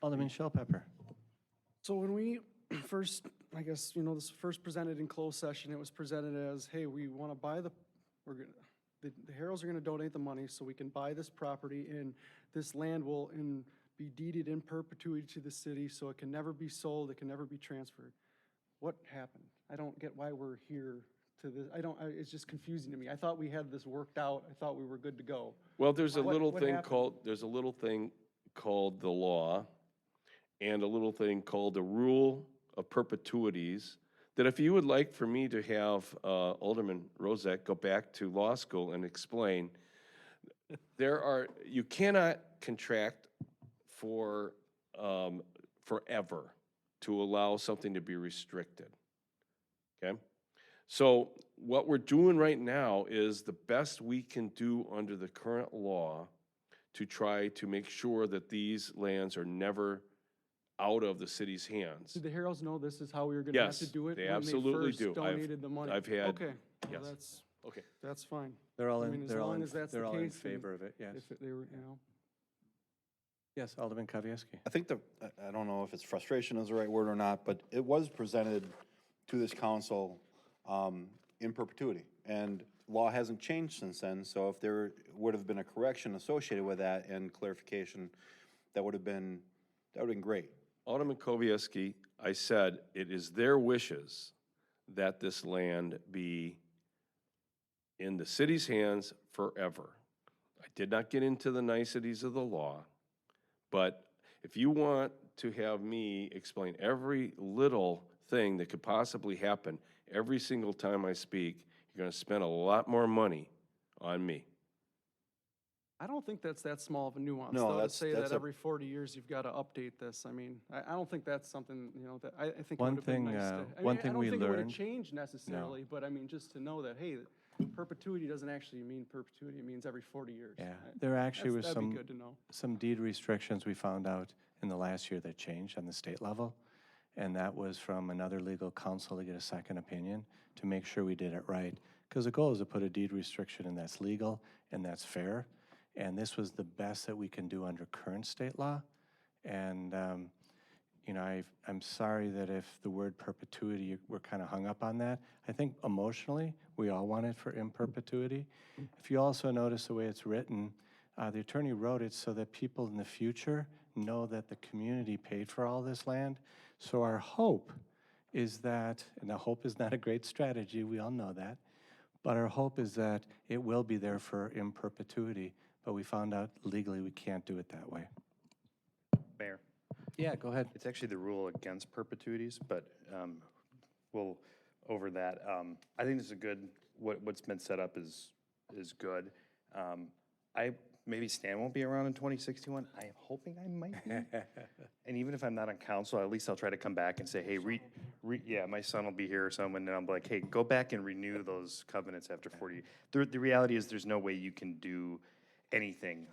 Alderman Shellpepper. So when we first, I guess, this first presented in closed session, it was presented as, hey, we want to buy the Heralds are going to donate the money so we can buy this property, and this land will be deeded in perpetuity to the city, so it can never be sold, it can never be transferred. What happened? I don't get why we're here to this. It's just confusing to me. I thought we had this worked out. I thought we were good to go. Well, there's a little what thing happened? called the law, and a little thing called the rule of perpetuities, that if you would like for me to have Alderman Rozak go back to law school and explain, you cannot contract for forever to allow something to be restricted, okay? So what we're doing right now is the best we can do under the current law to try to make sure that these lands are never out of the city's hands. Did the Heralds know this is how we were going to have to Yes, do it? they when absolutely first do. donated the money? I've had- Okay, well, yes. Okay. that's fine. They're all I in, mean, as they're all long in, as that's the they're all in case, then favor of it, yes. If they were, Yes, Alderman Kavieski. I think I don't know if it's frustration is the right word or not, but it was presented to this council in perpetuity. And law hasn't changed since then, so if there would have been a correction associated with that and clarification, that would have been great. Alderman Kowalski, I said it is their wishes that this land be in the city's hands forever. I did not get into the niceties of the law, but if you want to have me explain every little thing that could possibly happen every single time I speak, you're going to spend a lot more money on me. I don't think that's that small of a nuance, No, though, to that's- say that's that a- every 40 years you've got to update this. I mean, I don't think that's something, that I think it One would have been thing, nice to. one thing we I don't think it would have learned- changed necessarily, but I mean, just to know that, hey, perpetuity doesn't actually mean perpetuity, it means every 40 years. Yeah, there actually was That'd be good to know. some deed restrictions we found out in the last year that changed on the state level. And that was from another legal counsel to get a second opinion to make sure we did it right. Because the goal is to put a deed restriction in that's legal and that's fair. And this was the best that we can do under current state law. And, I'm sorry that if the word perpetuity, we're kind of hung up on that. I think emotionally, we all want it for in perpetuity. If you also notice the way it's written, the attorney wrote it so that people in the future know that the community paid for all this land. So our hope is that, and the hope is not a great strategy, we all know that, but our hope is that it will be there for in perpetuity, but we found out legally we can't do it that way. Mayor. Yeah, go ahead. It's actually the rule against perpetuities, but we'll over that. I think this is a good, what's been set up is good. Maybe Stan won't be around in 2061. I am hoping I might be. And even if I'm not on council, at least I'll try to come back and say, hey, yeah, my son will be here or someone, and I'm like, hey, go back and renew those covenants after 40. The reality is there's no way you can do anything.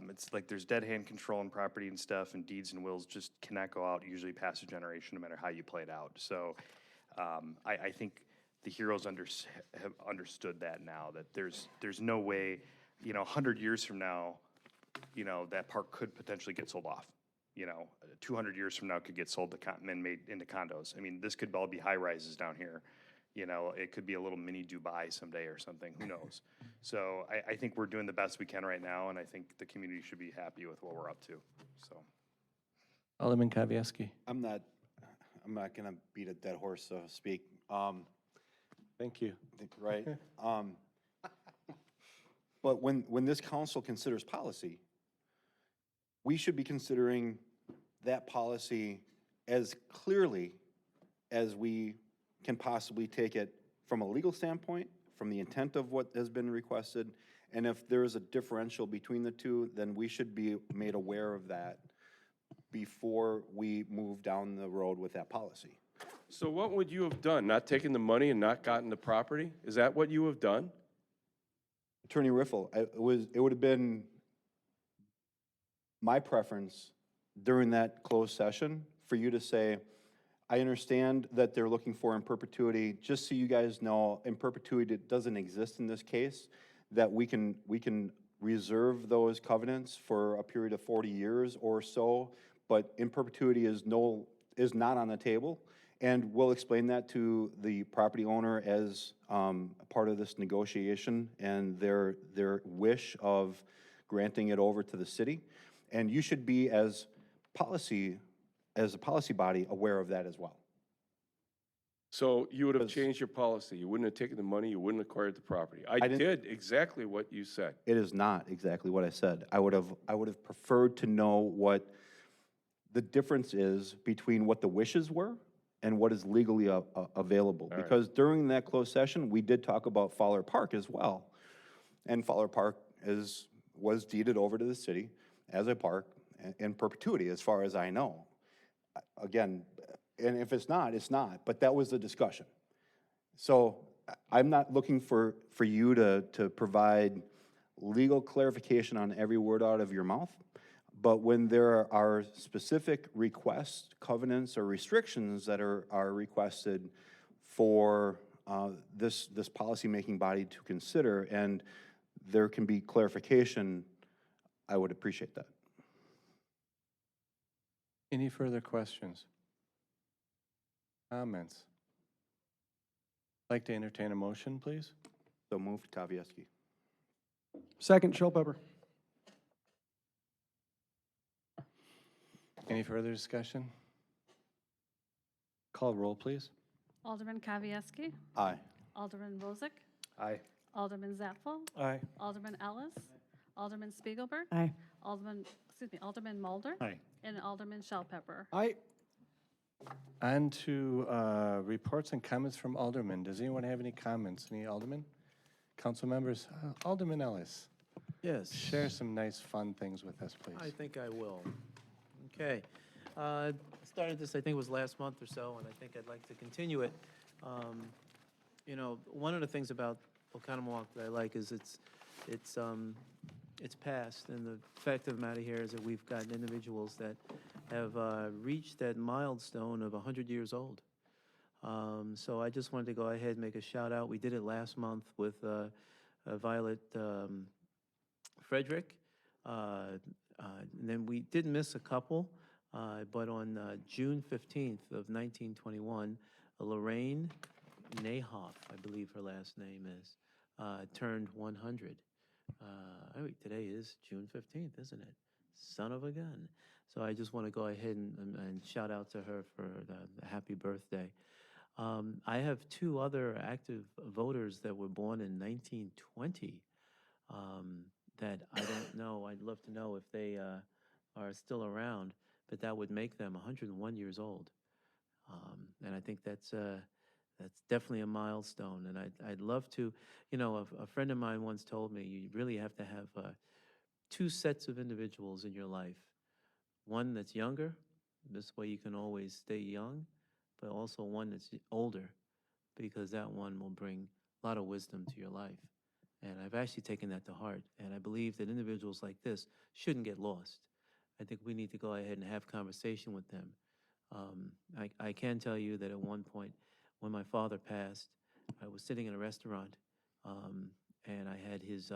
It's like there's dead hand control on property and stuff, and deeds and wills just cannot go out usually past a generation no matter how you play it out. So I think the heroes have understood that now, that there's no way, 100 years from now, that park could potentially get sold off. 200 years from now it could get sold to and made into condos. I mean, this could all be high rises down here. It could be a little mini Dubai someday or something, who knows? So I think we're doing the best we can right now, and I think the community should be happy with what we're up to, so. Alderman Kavieski. I'm not gonna beat a dead horse, so to speak. Thank you. Right? But when this council considers policy, we should be considering that policy as clearly as we can possibly take it from a legal standpoint, from the intent of what has been requested, and if there is a differential between the two, then we should be made aware of that before we move down the road with that policy. So what would you have done? Not taken the money and not gotten the property? Is that what you have done? Attorney Riffle, it would have been my preference during that closed session for you to say, I understand that they're looking for in perpetuity. Just so you guys know, in perpetuity doesn't exist in this case, that we can reserve those covenants for a period of 40 years or so, but in perpetuity is not on the table. And we'll explain that to the property owner as part of this negotiation and their wish of granting it over to the city. And you should be, as a policy body, aware of that as well. So you would have changed your policy. You wouldn't have taken the money, you wouldn't have acquired the property. I did exactly what you said. It is not exactly what I said. I would have preferred to know what the difference is between what the wishes were and what is legally available. All right. Because during that closed session, we did talk about Fowler Park as well. And Fowler Park was deeded over to the city as a park in perpetuity, as far as I know. Again, and if it's not, it's not, but that was the discussion. So I'm not looking for you to provide legal clarification on every word out of your mouth, but when there are specific requests, covenants, or restrictions that are requested for this policymaking body to consider, and there can be clarification, I would appreciate that. Any further questions? Comments? I'd like to entertain a motion, please. So moved, Kavieski. Second, Shellpepper. Any further discussion? Call roll, please. Alderman Kavieski, Aye. Alderman Rozak, Aye. Alderman Zapfel, Aye. Alderman Ellis, Alderman Spiegelberg, Aye. Alderman Mulder, Aye. and Alderman Shellpepper. Aye. On to reports and comments from aldermen. Does anyone have any comments? Any aldermen? Council members? Alderman Ellis, Yes. share some nice fun things with us, please. I think I will. Okay. Started this, I think it was last month or so, and I think I'd like to continue it. One of the things about Oconomowoc that I like is it's past, and the fact of the matter here is that we've gotten individuals that have reached that milestone of 100 years old. So I just wanted to go ahead and make a shout out. We did it last month with Violet Frederick. And then we did miss a couple, but on June 15th of 1921, Lorraine Nahoff, I believe her last name is, turned 100. Today is June 15th, isn't it? Son of a gun. So I just want to go ahead and shout out to her for the happy birthday. I have two other active voters that were born in 1920 that I don't know. I'd love to know if they are still around, but that would make them 101 years old. And I think that's definitely a milestone. And I'd love to, a friend of mine once told me, you really have to have two sets of individuals in your life. One that's younger, this way you can always stay young, but also one that's older, because that one will bring a lot of wisdom to your life. And I've actually taken that to heart, and I believe that individuals like this shouldn't get lost. I think we need to go ahead and have conversation with them. I can tell you that at one point, when my father passed, I was sitting in a restaurant, and I had his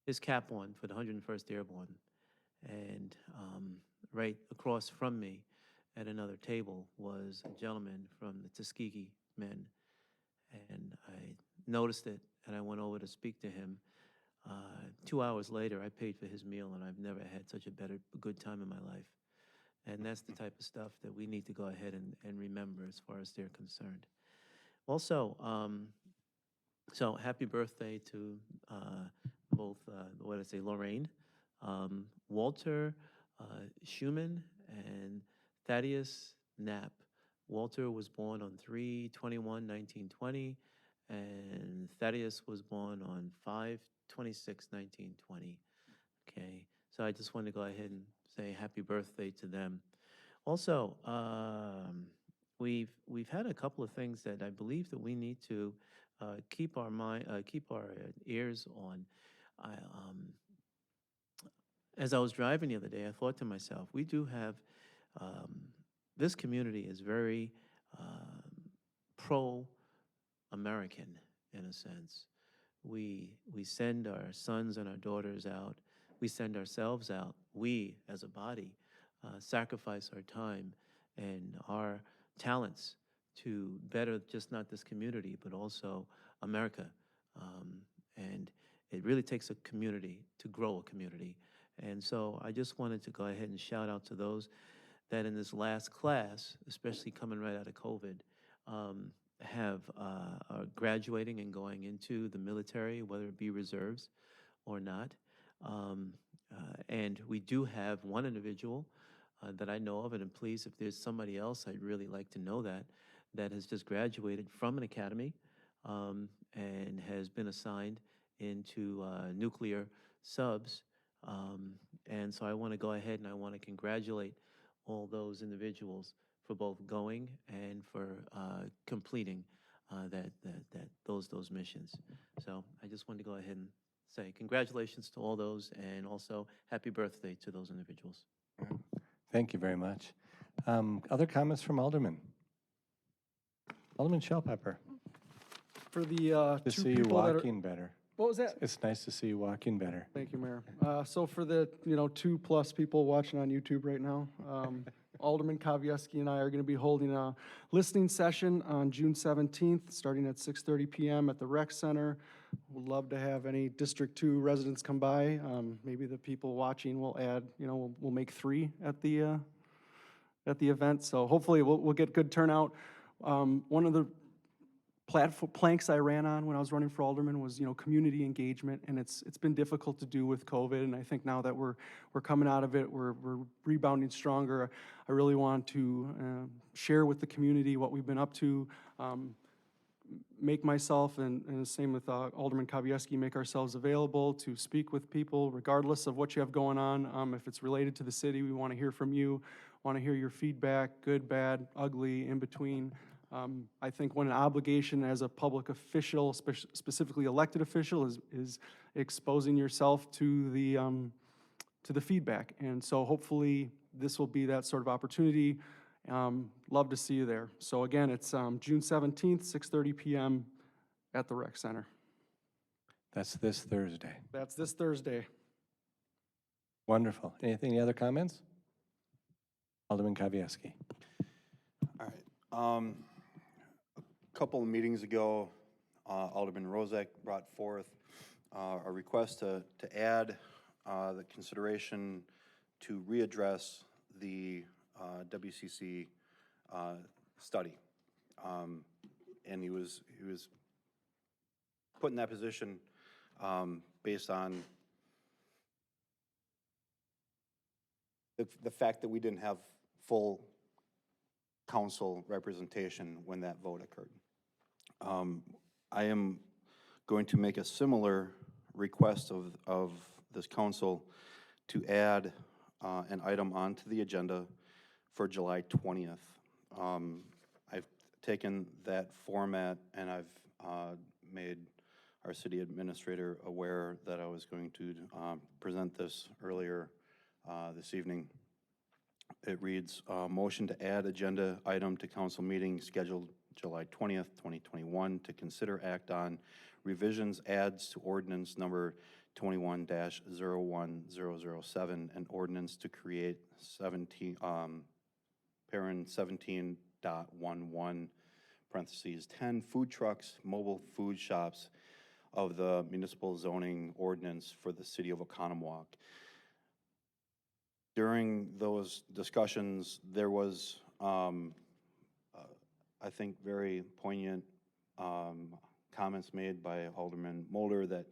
his cap on for the 101st Airborne, and right across from me at another table was a gentleman from the Tuskegee men, and I noticed it, and I went over to speak to him. 2 hours later, I paid for his meal, and I've never had such a good time in my life. And that's the type of stuff that we need to go ahead and remember as far as they're concerned. Also, so happy birthday to both, what did I say, Lorraine, Walter Schumann, and Thaddeus Knapp. Walter was born on 3/21/1920, and Thaddeus was born on 5/26/1920. Okay, so I just want to go ahead and say happy birthday to them. Also, we've had a couple of things that I believe that we need to keep our ears on. As I was driving the other day, I thought to myself, we do have this community is very pro-American in a sense. We send our sons and our daughters out. We send ourselves out. We, as a body, sacrifice our time and our talents to better just not this community, but also America. And it really takes a community to grow a community. And so I just wanted to go ahead and shout out to those that in this last class, especially coming right out of COVID, are graduating and going into the military, whether it be reserves or not. And we do have one individual that I know of, and please, if there's somebody else, I'd really like to know that has just graduated from an academy and has been assigned into nuclear subs. And so I want to go ahead and I want to congratulate all those individuals for both going and for completing those missions. So I just wanted to go ahead and say congratulations to all those, and also happy birthday to those individuals. Thank you very much. Other comments from Aldermen? Alderman Shellpepper. For the To two see you people that are, walking better. what was that? It's nice to see you walking better. Thank you, Mayor. So for the, 2+ people watching on YouTube right now, Alderman Kavieski and I are going to be holding a listening session on June 17th, starting at 6:30 p.m. at the Rec Center. Would love to have any District 2 residents come by. Maybe the people watching will add, we'll make 3 at the event. So hopefully we'll get good turnout. One of the planks I ran on when I was running for alderman was, community engagement, and it's been difficult to do with COVID. And I think now that we're coming out of it, we're rebounding stronger. I really want to share with the community what we've been up to. Make myself, and the same with Alderman Kavieski, make ourselves available to speak with people regardless of what you have going on. If it's related to the city, we want to hear from you, want to hear your feedback, good, bad, ugly, in between. I think when an obligation as a public official, specifically elected official, is exposing yourself to the feedback. And so hopefully this will be that sort of opportunity. Love to see you there. So again, it's June 17th, 6:30 p.m. at the Rec Center. That's this Thursday. That's this Thursday. Wonderful. Any other comments? Alderman Kavieski. All right. A couple of meetings ago, Alderman Rozak brought forth a request to add the consideration to readdress the WCC study. And he was put in that position based on the fact that we didn't have full council representation when that vote occurred. I am going to make a similar request of this council to add an item onto the agenda for July 20th. I've taken that format and I've made our city administrator aware that I was going to present this earlier this evening. It reads, motion to add agenda item to council meeting scheduled July 20th, 2021, to consider act on revisions, adds to ordinance number 21-01007, and ordinance to create 17.11, parentheses, 10 food trucks, mobile food shops of the municipal zoning ordinance for the city of Oconomowoc. During those discussions, there was, I think, very poignant comments made by Alderman Mulder that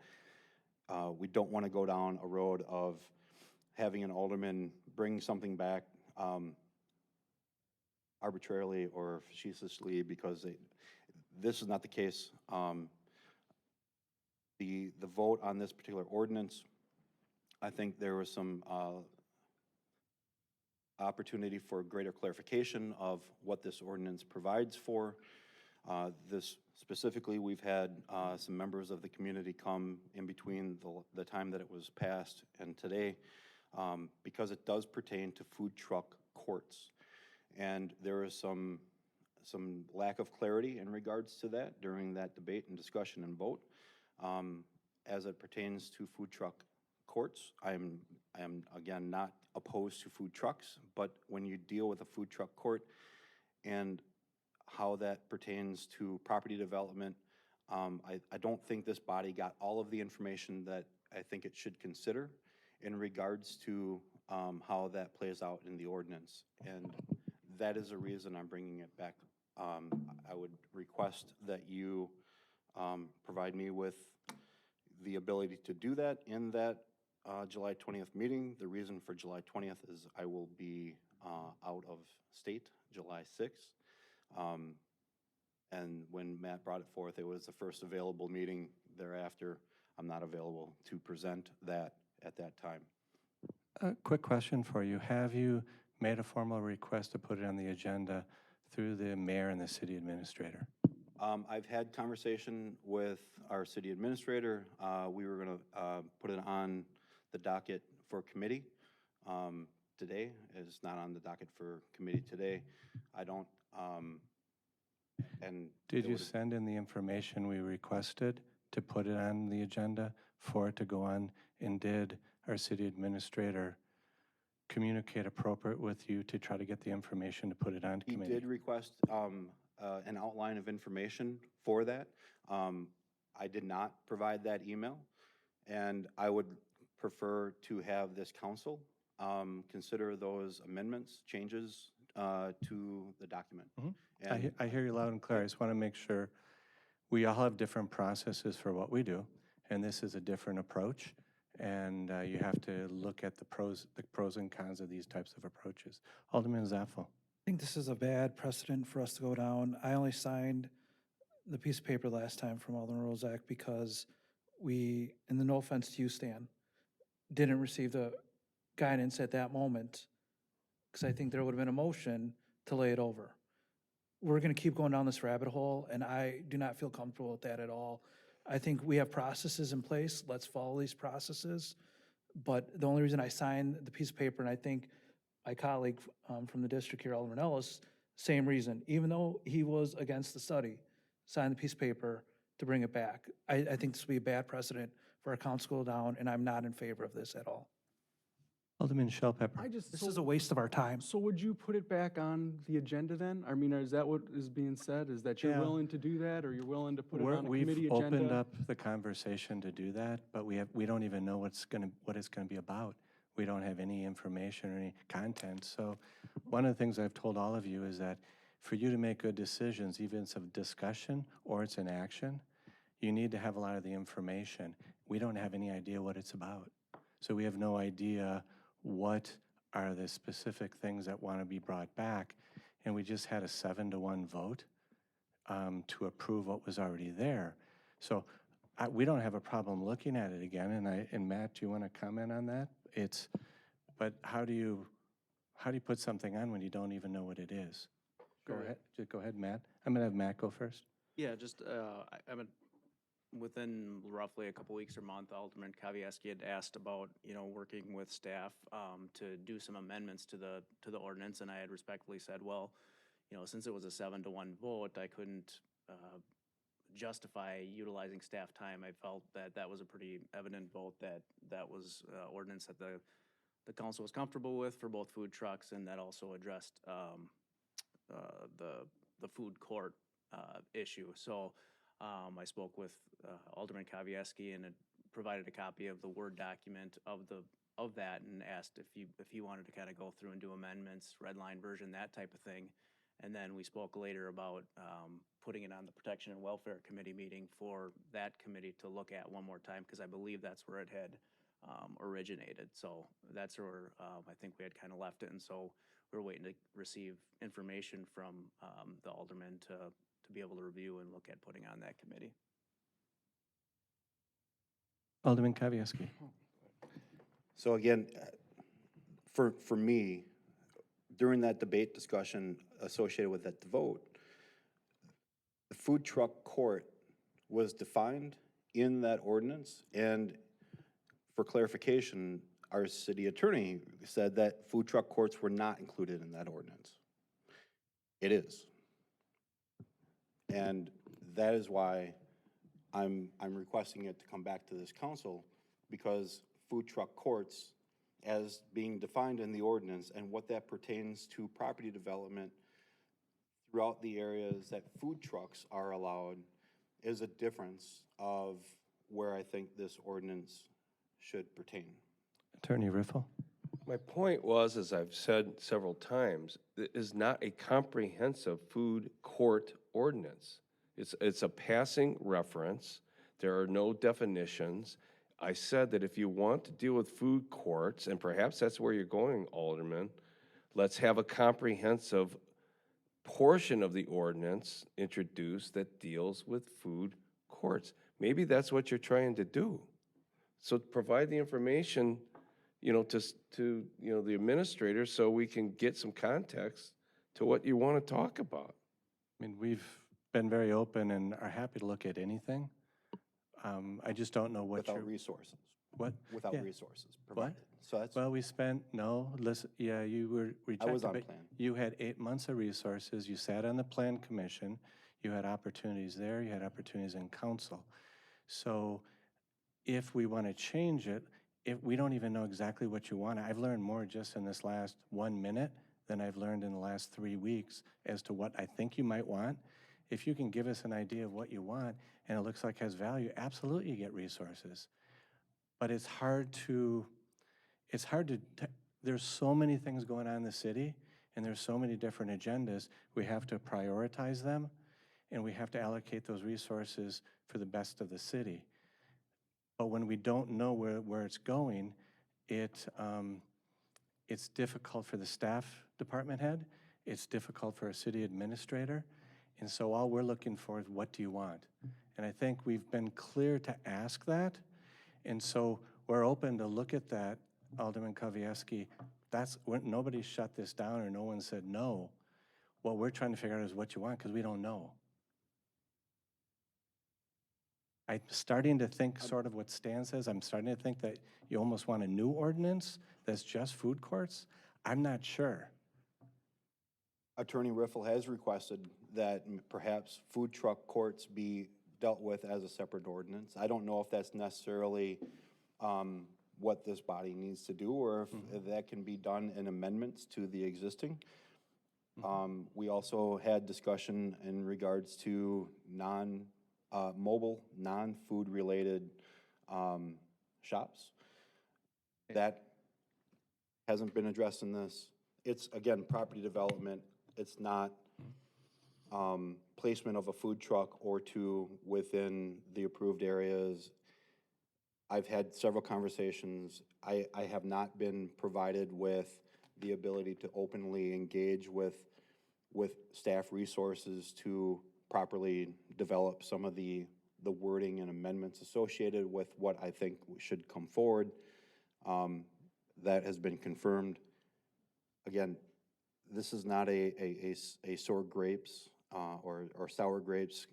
we don't want to go down a road of having an alderman bring something back arbitrarily or facetiously, because this is not the case. The vote on this particular ordinance, I think there was some opportunity for greater clarification of what this ordinance provides for. This specifically, we've had some members of the community come in between the time that it was passed and today, because it does pertain to food truck courts. And there is some lack of clarity in regards to that during that debate and discussion and vote. As it pertains to food truck courts, I am again not opposed to food trucks, but when you deal with a food truck court and how that pertains to property development, I don't think this body got all of the information that I think it should consider in regards to how that plays out in the ordinance. And that is a reason I'm bringing it back. I would request that you provide me with the ability to do that in that July 20th meeting. The reason for July 20th is I will be out of state July 6th. And when Matt brought it forth, it was the first available meeting thereafter. I'm not available to present that at that time. A quick question for you. Have you made a formal request to put it on the agenda through the mayor and the city administrator? I've had conversation with our city administrator. We were going to put it on the docket for committee today. It's not on the docket for committee today. I don't, and Did you send in the information we requested to put it on the agenda for it to go on? And did our city administrator communicate appropriate with you to try to get the information to put it on committee? He did request an outline of information for that. I did not provide that email, and I would prefer to have this council consider those amendments, changes to the document. And I hear you loud and clear. I just want to make sure we all have different processes for what we do, and this is a different approach. And you have to look at the pros and cons of these types of approaches. Alderman Zaffel. I think this is a bad precedent for us to go down. I only signed the piece of paper last time from Alderman Rozak because we, and no offense to you, Stan, didn't receive the guidance at that moment, because I think there would have been a motion to lay it over. We're going to keep going down this rabbit hole, and I do not feel comfortable with that at all. I think we have processes in place. Let's follow these processes. But the only reason I signed the piece of paper, and I think my colleague from the district here, Alderman Ellis, same reason. Even though he was against the study, signed the piece of paper to bring it back. I think this would be a bad precedent for our council to go down, and I'm not in favor of this at all. Alderman Shellpepper. This is a waste of our time. So would you put it back on the agenda then? I mean, is that what is being said? Is that you're Yeah. willing to do that, or you're willing to put it on a We've committee agenda? opened up the conversation to do that, but we don't even know what it's going to be about. We don't have any information or any content. So one of the things I've told all of you is that for you to make good decisions, even if it's a discussion or it's an action, you need to have a lot of the information. We don't have any idea what it's about. So we have no idea what are the specific things that want to be brought back. And we just had a 7-to-1 vote to approve what was already there. So we don't have a problem looking at it again. And Matt, do you want to comment on that? But how do you put something on when you don't even know what it is? Sure. Go ahead, Matt. I'm going to have Matt go first. Yeah, just, within roughly a couple weeks or month, Alderman Kavieski had asked about, working with staff to do some amendments to the ordinance, and I had respectfully said, well, since it was a 7-1 vote, I couldn't justify utilizing staff time. I felt that that was a pretty evident vote that was ordinance that the council was comfortable with for both food trucks, and that also addressed the food court issue. So I spoke with Alderman Kavieski and had provided a copy of the Word document of that and asked if he wanted to kind of go through and do amendments, red line version, that type of thing. And then we spoke later about putting it on the Protection and Welfare Committee meeting for that committee to look at one more time, because I believe that's where it had originated. So that's where I think we had kind of left it. And so we're waiting to receive information from the aldermen to be able to review and look at putting on that committee. Alderman Kavieski. So again, for me, during that debate discussion associated with that vote, the food truck court was defined in that ordinance, and for clarification, our city attorney said that food truck courts were not included in that ordinance. It is. And that is why I'm requesting it to come back to this council, because food truck courts, as being defined in the ordinance and what that pertains to property development throughout the areas that food trucks are allowed, is a difference of where I think this ordinance should pertain. Attorney Riffle. My point was, as I've said several times, it is not a comprehensive food court ordinance. It's a passing reference. There are no definitions. I said that if you want to deal with food courts, and perhaps that's where you're going, Alderman, let's have a comprehensive portion of the ordinance introduced that deals with food courts. Maybe that's what you're trying to do. So provide the information, to the administrator, so we can get some context to what you want to talk about. I mean, we've been very open and are happy to look at anything. I just don't know what Without resources. What? Without Yeah. resources provided. So that's, Well, we spent, you were rejected. I was on but plan. You had 8 months of resources. You sat on the plan commission. You had opportunities there. You had opportunities in council. So if we want to change it, if we don't even know exactly what you want, I've learned more just in this last 1 minute than I've learned in the last 3 weeks as to what I think you might want. If you can give us an idea of what you want and it looks like has value, absolutely you get resources. But it's hard to, there's so many things going on in the city and there's so many different agendas. We have to prioritize them and we have to allocate those resources for the best of the city. But when we don't know where it's going, it's difficult for the staff department head, it's difficult for a city administrator, and so all we're looking for is, what do you want? And I think we've been clear to ask that, and so we're open to look at that, Alderman Kavieski. Nobody shut this down or no one said no. What we're trying to figure out is what you want, because we don't know. I'm starting to think sort of what Stan says. I'm starting to think that you almost want a new ordinance that's just food courts. I'm not sure. Attorney Riffle has requested that perhaps food truck courts be dealt with as a separate ordinance. I don't know if that's necessarily what this body needs to do, or if that can be done in amendments to the existing. We also had discussion in regards to mobile, non-food related shops. That hasn't been addressed in this. It's, again, property development. It's not placement of a food truck or two within the approved areas. I've had several conversations. I have not been provided with the ability to openly engage with staff resources to properly develop some of the wording and amendments associated with what I think should come forward. That has been confirmed. Again, this is not a sour grapes or sour grapes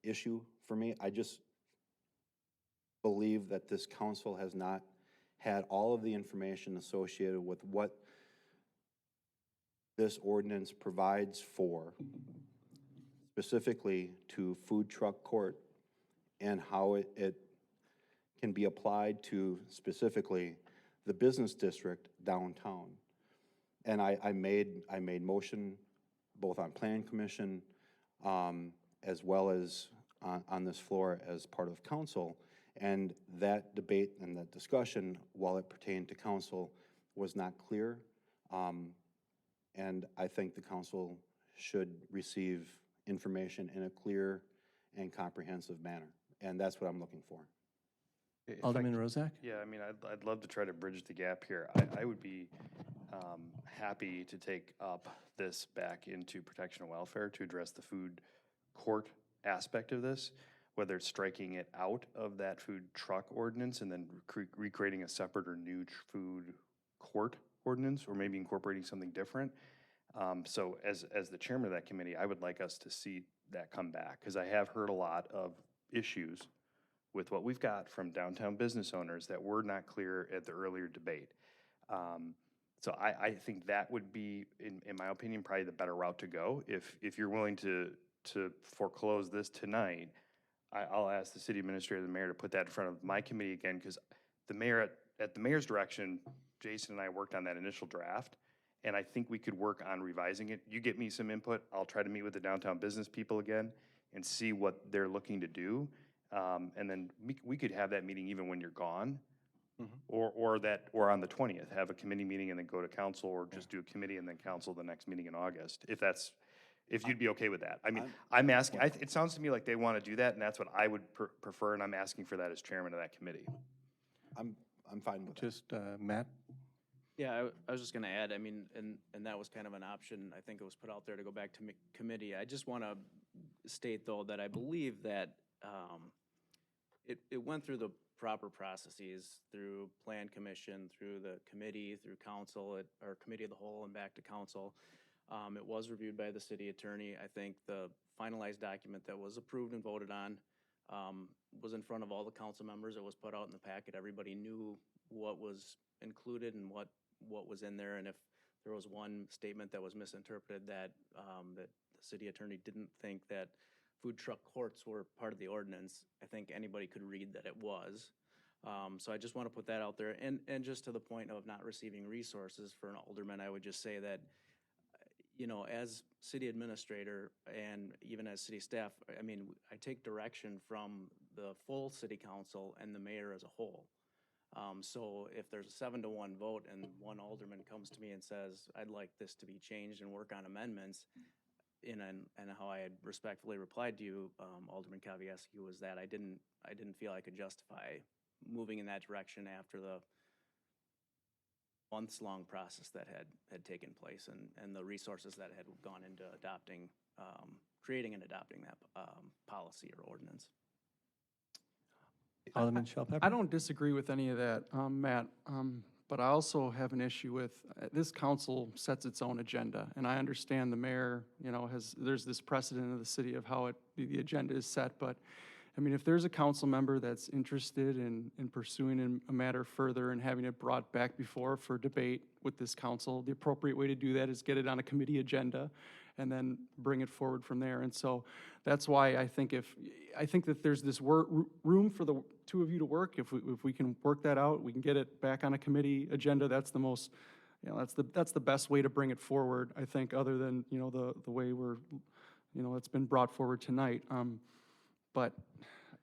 issue for me. I just believe that this council has not had all of the information associated with what this ordinance provides for, specifically to food truck court, and how it can be applied to specifically the business district downtown. And I made motion both on Plan Commission as well as on this floor as part of council. And that debate and that discussion, while it pertained to council, was not clear. And I think the council should receive information in a clear and comprehensive manner. And that's what I'm looking for. If I Alderman c- Rozak? Yeah, I mean, I'd love to try to bridge the gap here. I would be happy to take up this back into protection and welfare to address the food court aspect of this, whether it's striking it out of that food truck ordinance and then recreating a separate or new food court ordinance, or maybe incorporating something different. So as the chairman of that committee, I would like us to see that come back, because I have heard a lot of issues with what we've got from downtown business owners that were not clear at the earlier debate. So I think that would be, in my opinion, probably the better route to go. If you're willing to foreclose this tonight, I'll ask the city administrator, the mayor, to put that in front of my committee again, because the mayor, at the mayor's direction, Jason and I worked on that initial draft, and I think we could work on revising it. You get me some input, I'll try to meet with the downtown business people again and see what they're looking to do. And then we could have that meeting even when you're gone, or on the 20th, have a committee meeting and then go to council, or just do a committee and then council the next meeting in August, if you'd be okay with that. I mean, I'm asking, it sounds to me like they want to do that, and that's what I would prefer, and I'm asking for that as chairman of that committee. I'm fine with that. Just, Matt? Yeah, I was just gonna add, I mean, and that was kind of an option, I think it was put out there to go back to committee. I just wanna state, though, that I believe that it went through the proper processes, through Plan Commission, through the committee, through council, or committee of the whole, and back to council. It was reviewed by the city attorney. I think the finalized document that was approved and voted on was in front of all the council members. It was put out in the packet. Everybody knew what was included and what was in there, and if there was one statement that was misinterpreted, that the city attorney didn't think that food truck courts were part of the ordinance, I think anybody could read that it was. So I just want to put that out there, and just to the point of not receiving resources for an alderman, I would just say that, you know, as city administrator and even as city staff, I mean, I take direction from the full city council and the mayor as a whole. So if there's a 7-1 vote and one alderman comes to me and says, I'd like this to be changed and work on amendments, and how I had respectfully replied to you, Alderman Kavieski, was that I didn't feel I could justify moving in that direction after the months-long process that had taken place, and the resources that had gone into adopting, creating and adopting that policy or ordinance. Alderman Shellpepper? I don't disagree with any of that, Matt, but I also have an issue with, this council sets its own agenda, and I understand the mayor, you know, there's this precedent of the city of how the agenda is set, but, I mean, if there's a council member that's interested in pursuing a matter further and having it brought back before for debate with this council, the appropriate way to do that is get it on a committee agenda and then bring it forward from there. And so that's why I think that there's this room for the two of you to work. If we can work that out, we can get it back on a committee agenda. That's the most, you know, that's the best way to bring it forward, I think, other than, you know, the way it's been brought forward tonight. But,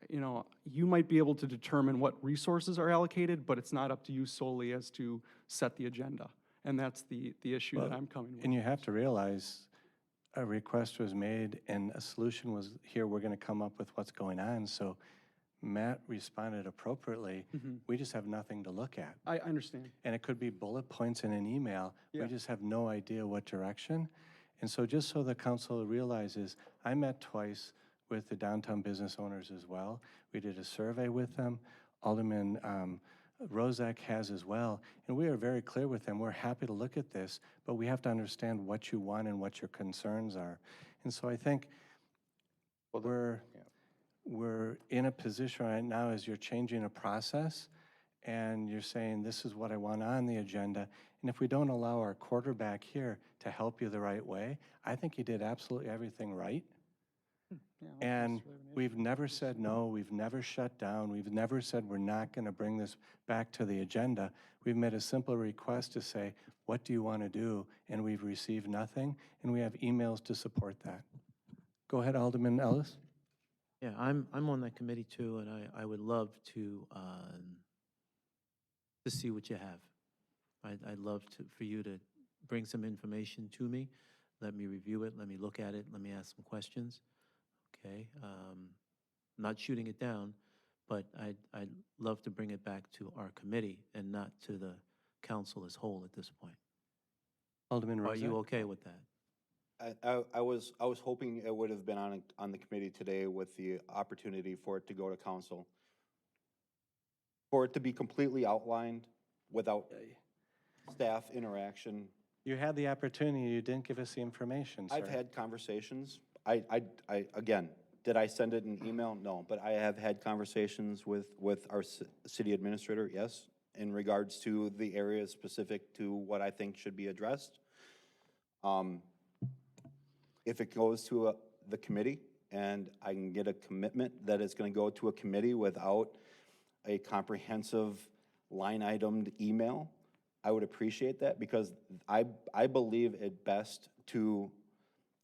you know, you might be able to determine what resources are allocated, but it's not up to you solely as to set the agenda. And that's the issue that I'm coming with. And you have to realize, a request was made and a solution was, here, we're going to come up with what's going on. So Matt responded appropriately. We just have nothing to look at. I understand. And it could be bullet points in an email. Yeah. We just have no idea what direction. And so just so the council realizes, I met twice with the downtown business owners as well. We did a survey with them. Alderman Rozak has as well. And we are very clear with them. We're happy to look at this, but we have to understand what you want and what your concerns are. And so I think we're in a position right now as you're changing a process and you're saying, this is what I want on the agenda. And if we don't allow our quarterback here to help you the right way, I think he did absolutely everything right. And we've never said no, we've never shut down, we've never said we're not going to bring this back to the agenda. We've made a simple request to say, what do you want to do? And we've received nothing, and we have emails to support that. Go ahead, Alderman Ellis. Yeah, I'm on that committee too, and I would love to see what you have. I'd love for you to bring some information to me, let me review it, let me look at it, let me ask some questions, okay? Not shooting it down, but I'd love to bring it back to our committee and not to the council as whole at this point. Alderman Are you Rozak? okay with that? I was hoping it would have been on the committee today with the opportunity for it to go to council. For it to be completely outlined without staff interaction. You had the opportunity, you didn't give us the information, sir. I've had conversations. Again, did I send it in email? No, but I have had conversations with our city administrator, yes, in regards to the areas specific to what I think should be addressed. If it goes to the committee and I can get a commitment that it's going to go to a committee without a comprehensive line-itemed email, I would appreciate that, because I believe it best to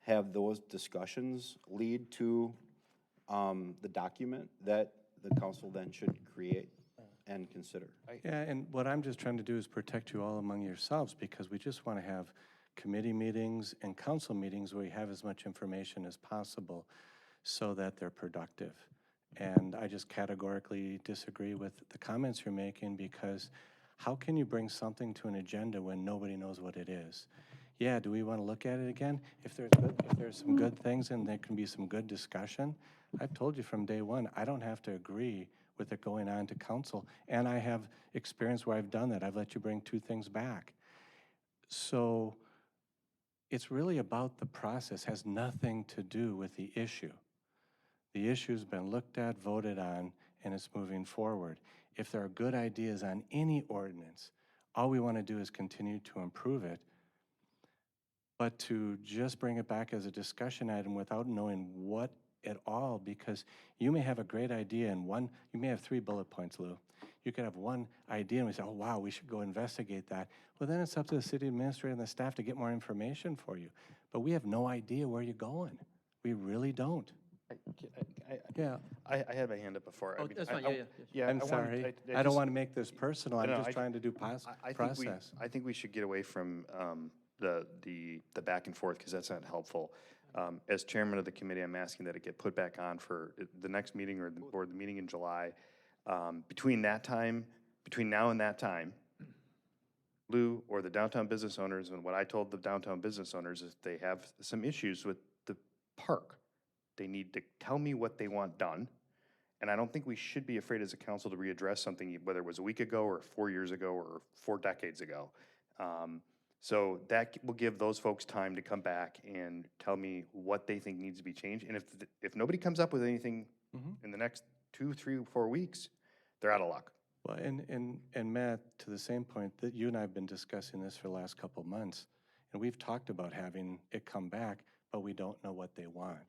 have those discussions lead to the document that the council then should create and consider. Yeah, and what I'm just trying to do is protect you all among yourselves, because we just want to have committee meetings and council meetings where we have as much information as possible so that they're productive. And I just categorically disagree with the comments you're making, because how can you bring something to an agenda when nobody knows what it is? Yeah, do we want to look at it again? If there's some good things and there can be some good discussion, I've told you from day one, I don't have to agree with it going on to council. And I have experience where I've done that. I've let you bring 2 things back. So it's really about the process, has nothing to do with the issue. The issue's been looked at, voted on, and it's moving forward. If there are good ideas on any ordinance, all we want to do is continue to improve it. But to just bring it back as a discussion item without knowing what at all, because you may have a great idea and you may have 3 bullet points, Lou. You could have one idea and we say, oh wow, we should go investigate that. Well, then it's up to the city administrator and the staff to get more information for you. But we have no idea where you're going. We really don't. Yeah. I had my hand up before. Oh, that's fine, yeah. I'm sorry. I don't want to make this personal. I'm No, just trying to do process. I think we should get away from the back and forth, because that's not helpful. As chairman of the committee, I'm asking that it get put back on for the next meeting or the meeting in July. Between now and that time, Lou or the downtown business owners, and what I told the downtown business owners is they have some issues with the park. They need to tell me what they want done. And I don't think we should be afraid as a council to readdress something, whether it was a week ago or 4 years ago or 4 decades ago. So that will give those folks time to come back and tell me what they think needs to be changed. And if nobody comes up with anything in the next 2, 3, 4 weeks, they're out of luck. Well, and Matt, to the same point, that you and I have been discussing this for the last couple of months, and we've talked about having it come back, but we don't know what they want.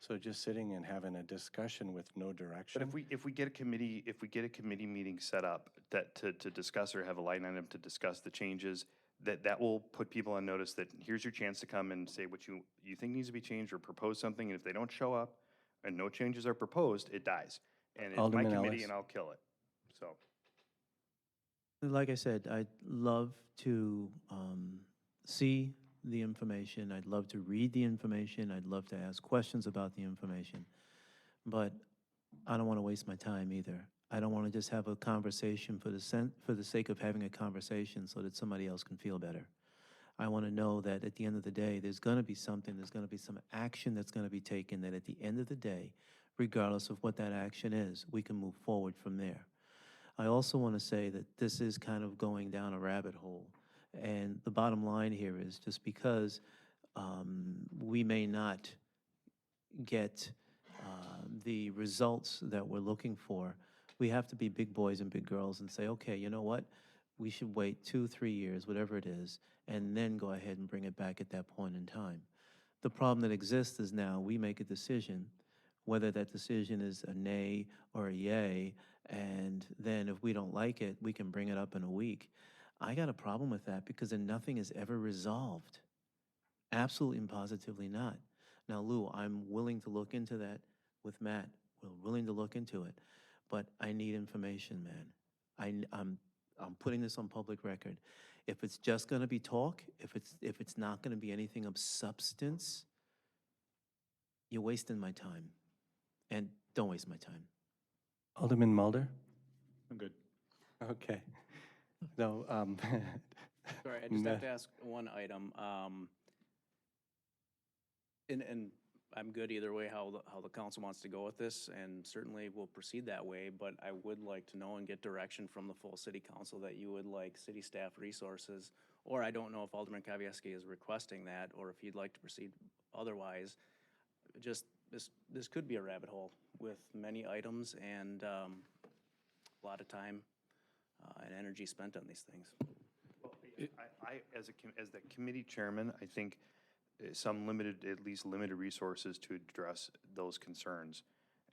So just sitting and having a discussion with no direction. But if we get a committee meeting set up to discuss, or have a line item to discuss the changes, that will put people on notice that here's your chance to come and say what you think needs to be changed or propose something. And if they don't show up and no changes are proposed, it dies. And it's my Alderman committee Ellis. and I'll kill it. So. Like I said, I'd love to see the information. I'd love to read the information. I'd love to ask questions about the information. But I don't want to waste my time either. I don't want to just have a conversation for the sake of having a conversation so that somebody else can feel better. I want to know that at the end of the day, there's going to be something, there's going to be some action that's going to be taken, that at the end of the day, regardless of what that action is, we can move forward from there. I also want to say that this is kind of going down a rabbit hole. And the bottom line here is, just because we may not get the results that we're looking for, we have to be big boys and big girls and say, okay, you know what? We should wait 2, 3 years, whatever it is, and then go ahead and bring it back at that point in time. The problem that exists is now we make a decision, whether that decision is a nay or a yay, and then if we don't like it, we can bring it up in a week. I got a problem with that because then nothing is ever resolved. Absolutely and positively not. Now, Lou, I'm willing to look into that with Matt. We're willing to look into it, but I need information, man. I'm putting this on public record. If it's just going to be talk, if it's not going to be anything of substance, you're wasting my time. And don't waste my time. Alderman Mulder? I'm good. Okay. No, Sorry, I just have to ask one item. And I'm good either way how the council wants to go with this, and certainly we'll proceed that way, but I would like to know and get direction from the full city council that you would like city staff resources, or I don't know if Alderman Kavieski is requesting that, or if he'd like to proceed otherwise. Just, this could be a rabbit hole with many items and a lot of time and energy spent on these things. As the committee chairman, I think some limited, at least limited resources to address those concerns.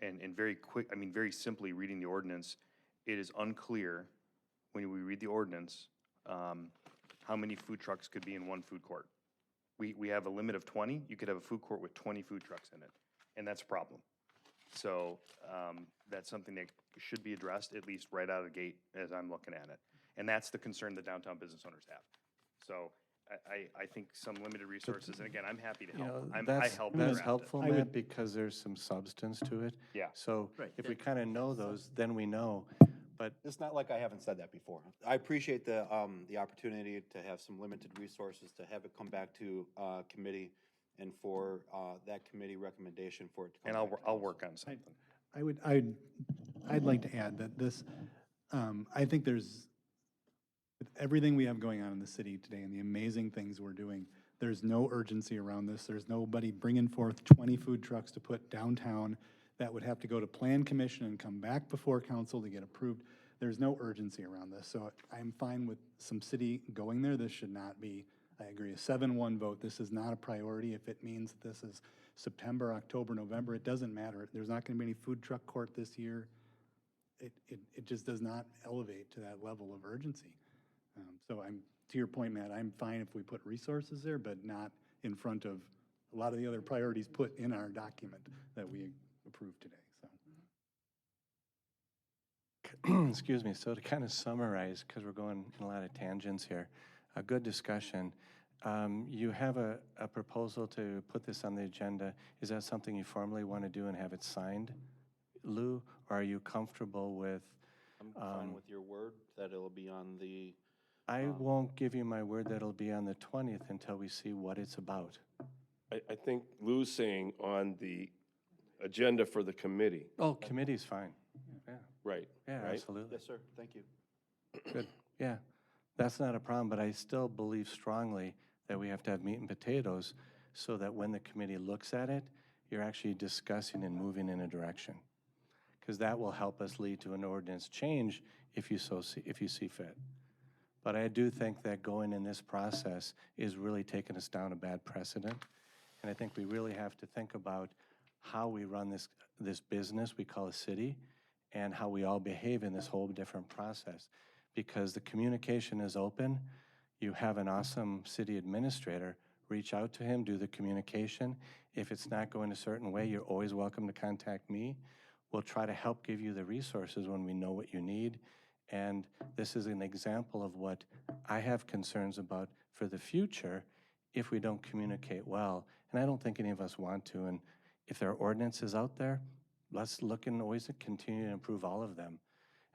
And very quick, very simply reading the ordinance, it is unclear when we read the ordinance, how many food trucks could be in one food court. We have a limit of 20. You could have a food court with 20 food trucks in it, and that's a problem. So that's something that should be addressed at least right out of the gate as I'm looking at it. And that's the concern that downtown business owners have. So I think some limited resources, and again, I'm happy to help. I help That's draft it. helpful, Matt, because there's some substance to it. Yeah. So Right. if we kind of know those, then we know. But It's not like I haven't said that before. I appreciate the opportunity to have some limited resources, to have it come back to committee, and for that committee recommendation for it to come And back to I'll council. work on something. I'd like to add that this, I think there's, with everything we have going on in the city today and the amazing things we're doing, there's no urgency around this. There's nobody bringing forth 20 food trucks to put downtown that would have to go to Plan Commission and come back before council to get approved. There's no urgency around this, so I'm fine with some city going there. This should not be, I agree, a 7-1 vote. This is not a priority. If it means that this is September, October, November, it doesn't matter. There's not gonna be any food truck court this year. It just does not elevate to that level of urgency. So to your point, Matt, I'm fine if we put resources there, but not in front of a lot of the other priorities put in our document that we approved today, so. excuse me, so to kind of summarize, because we're going in a lot of tangents here, a good discussion. You have a proposal to put this on the agenda. Is that something you formally want to do and have it signed, Lou? Or are you comfortable with? I'm fine with your word that it'll be on the, I won't give you my word that it'll be on the 20th until we see what it's about. I think Lou's saying on the agenda for the committee. Oh, committee's fine. Yeah, Right. yeah, right? absolutely. yes, sir, thank you. Good, yeah. That's not a problem, but I still believe strongly that we have to have meat and potatoes so that when the committee looks at it, you're actually discussing and moving in a direction. Because that will help us lead to an ordinance change if you see fit. But I do think that going in this process is really taking us down a bad precedent. And I think we really have to think about how we run this business we call a city and how we all behave in this whole different process. Because the communication is open. You have an awesome city administrator. Reach out to him, do the communication. If it's not going a certain way, you're always welcome to contact me. We'll try to help give you the resources when we know what you need. And this is an example of what I have concerns about for the future if we don't communicate well. And I don't think any of us want to. And if there are ordinances out there, let's look and always continue to improve all of them.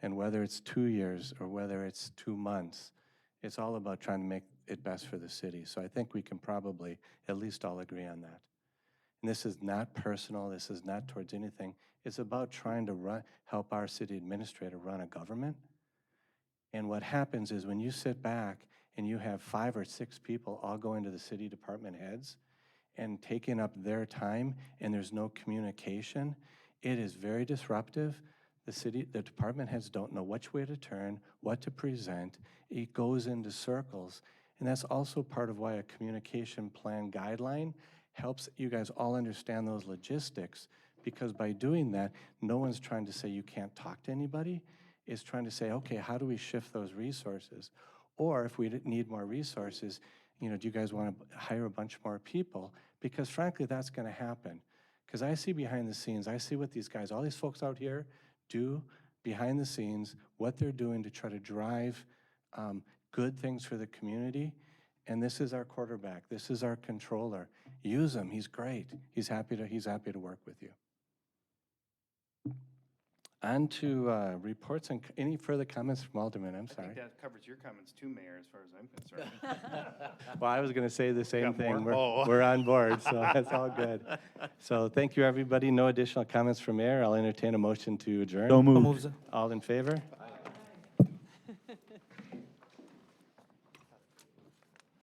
And whether it's 2 years or whether it's 2 months, it's all about trying to make it best for the city. So I think we can probably at least all agree on that. And this is not personal. This is not towards anything. It's about trying to help our city administrator run a government. And what happens is when you sit back and you have 5 or 6 people all going to the city department heads, and taking up their time, and there's no communication, it is very disruptive. The department heads don't know which way to turn, what to present. It goes into circles. And that's also part of why a communication plan guideline helps you guys all understand those logistics, because by doing that, no one's trying to say you can't talk to anybody. It's trying to say, okay, how do we shift those resources? Or if we need more resources, do you guys want to hire a bunch more people? Because frankly, that's going to happen. Because I see behind the scenes, I see what these guys, all these folks out here do behind the scenes, what they're doing to try to drive good things for the community. And this is our quarterback. This is our controller. Use him. He's great. He's happy to work with you. On to reports and any further comments from Alderman. I'm I sorry. think that covers your comments too, Mayor, as far as I'm concerned. Well, I was going to say the same Got more? thing. We're, Oh. we're on board, so that's all good. So thank you, everybody. No additional comments from Mayor. I'll entertain a motion to adjourn. So moved. All in favor?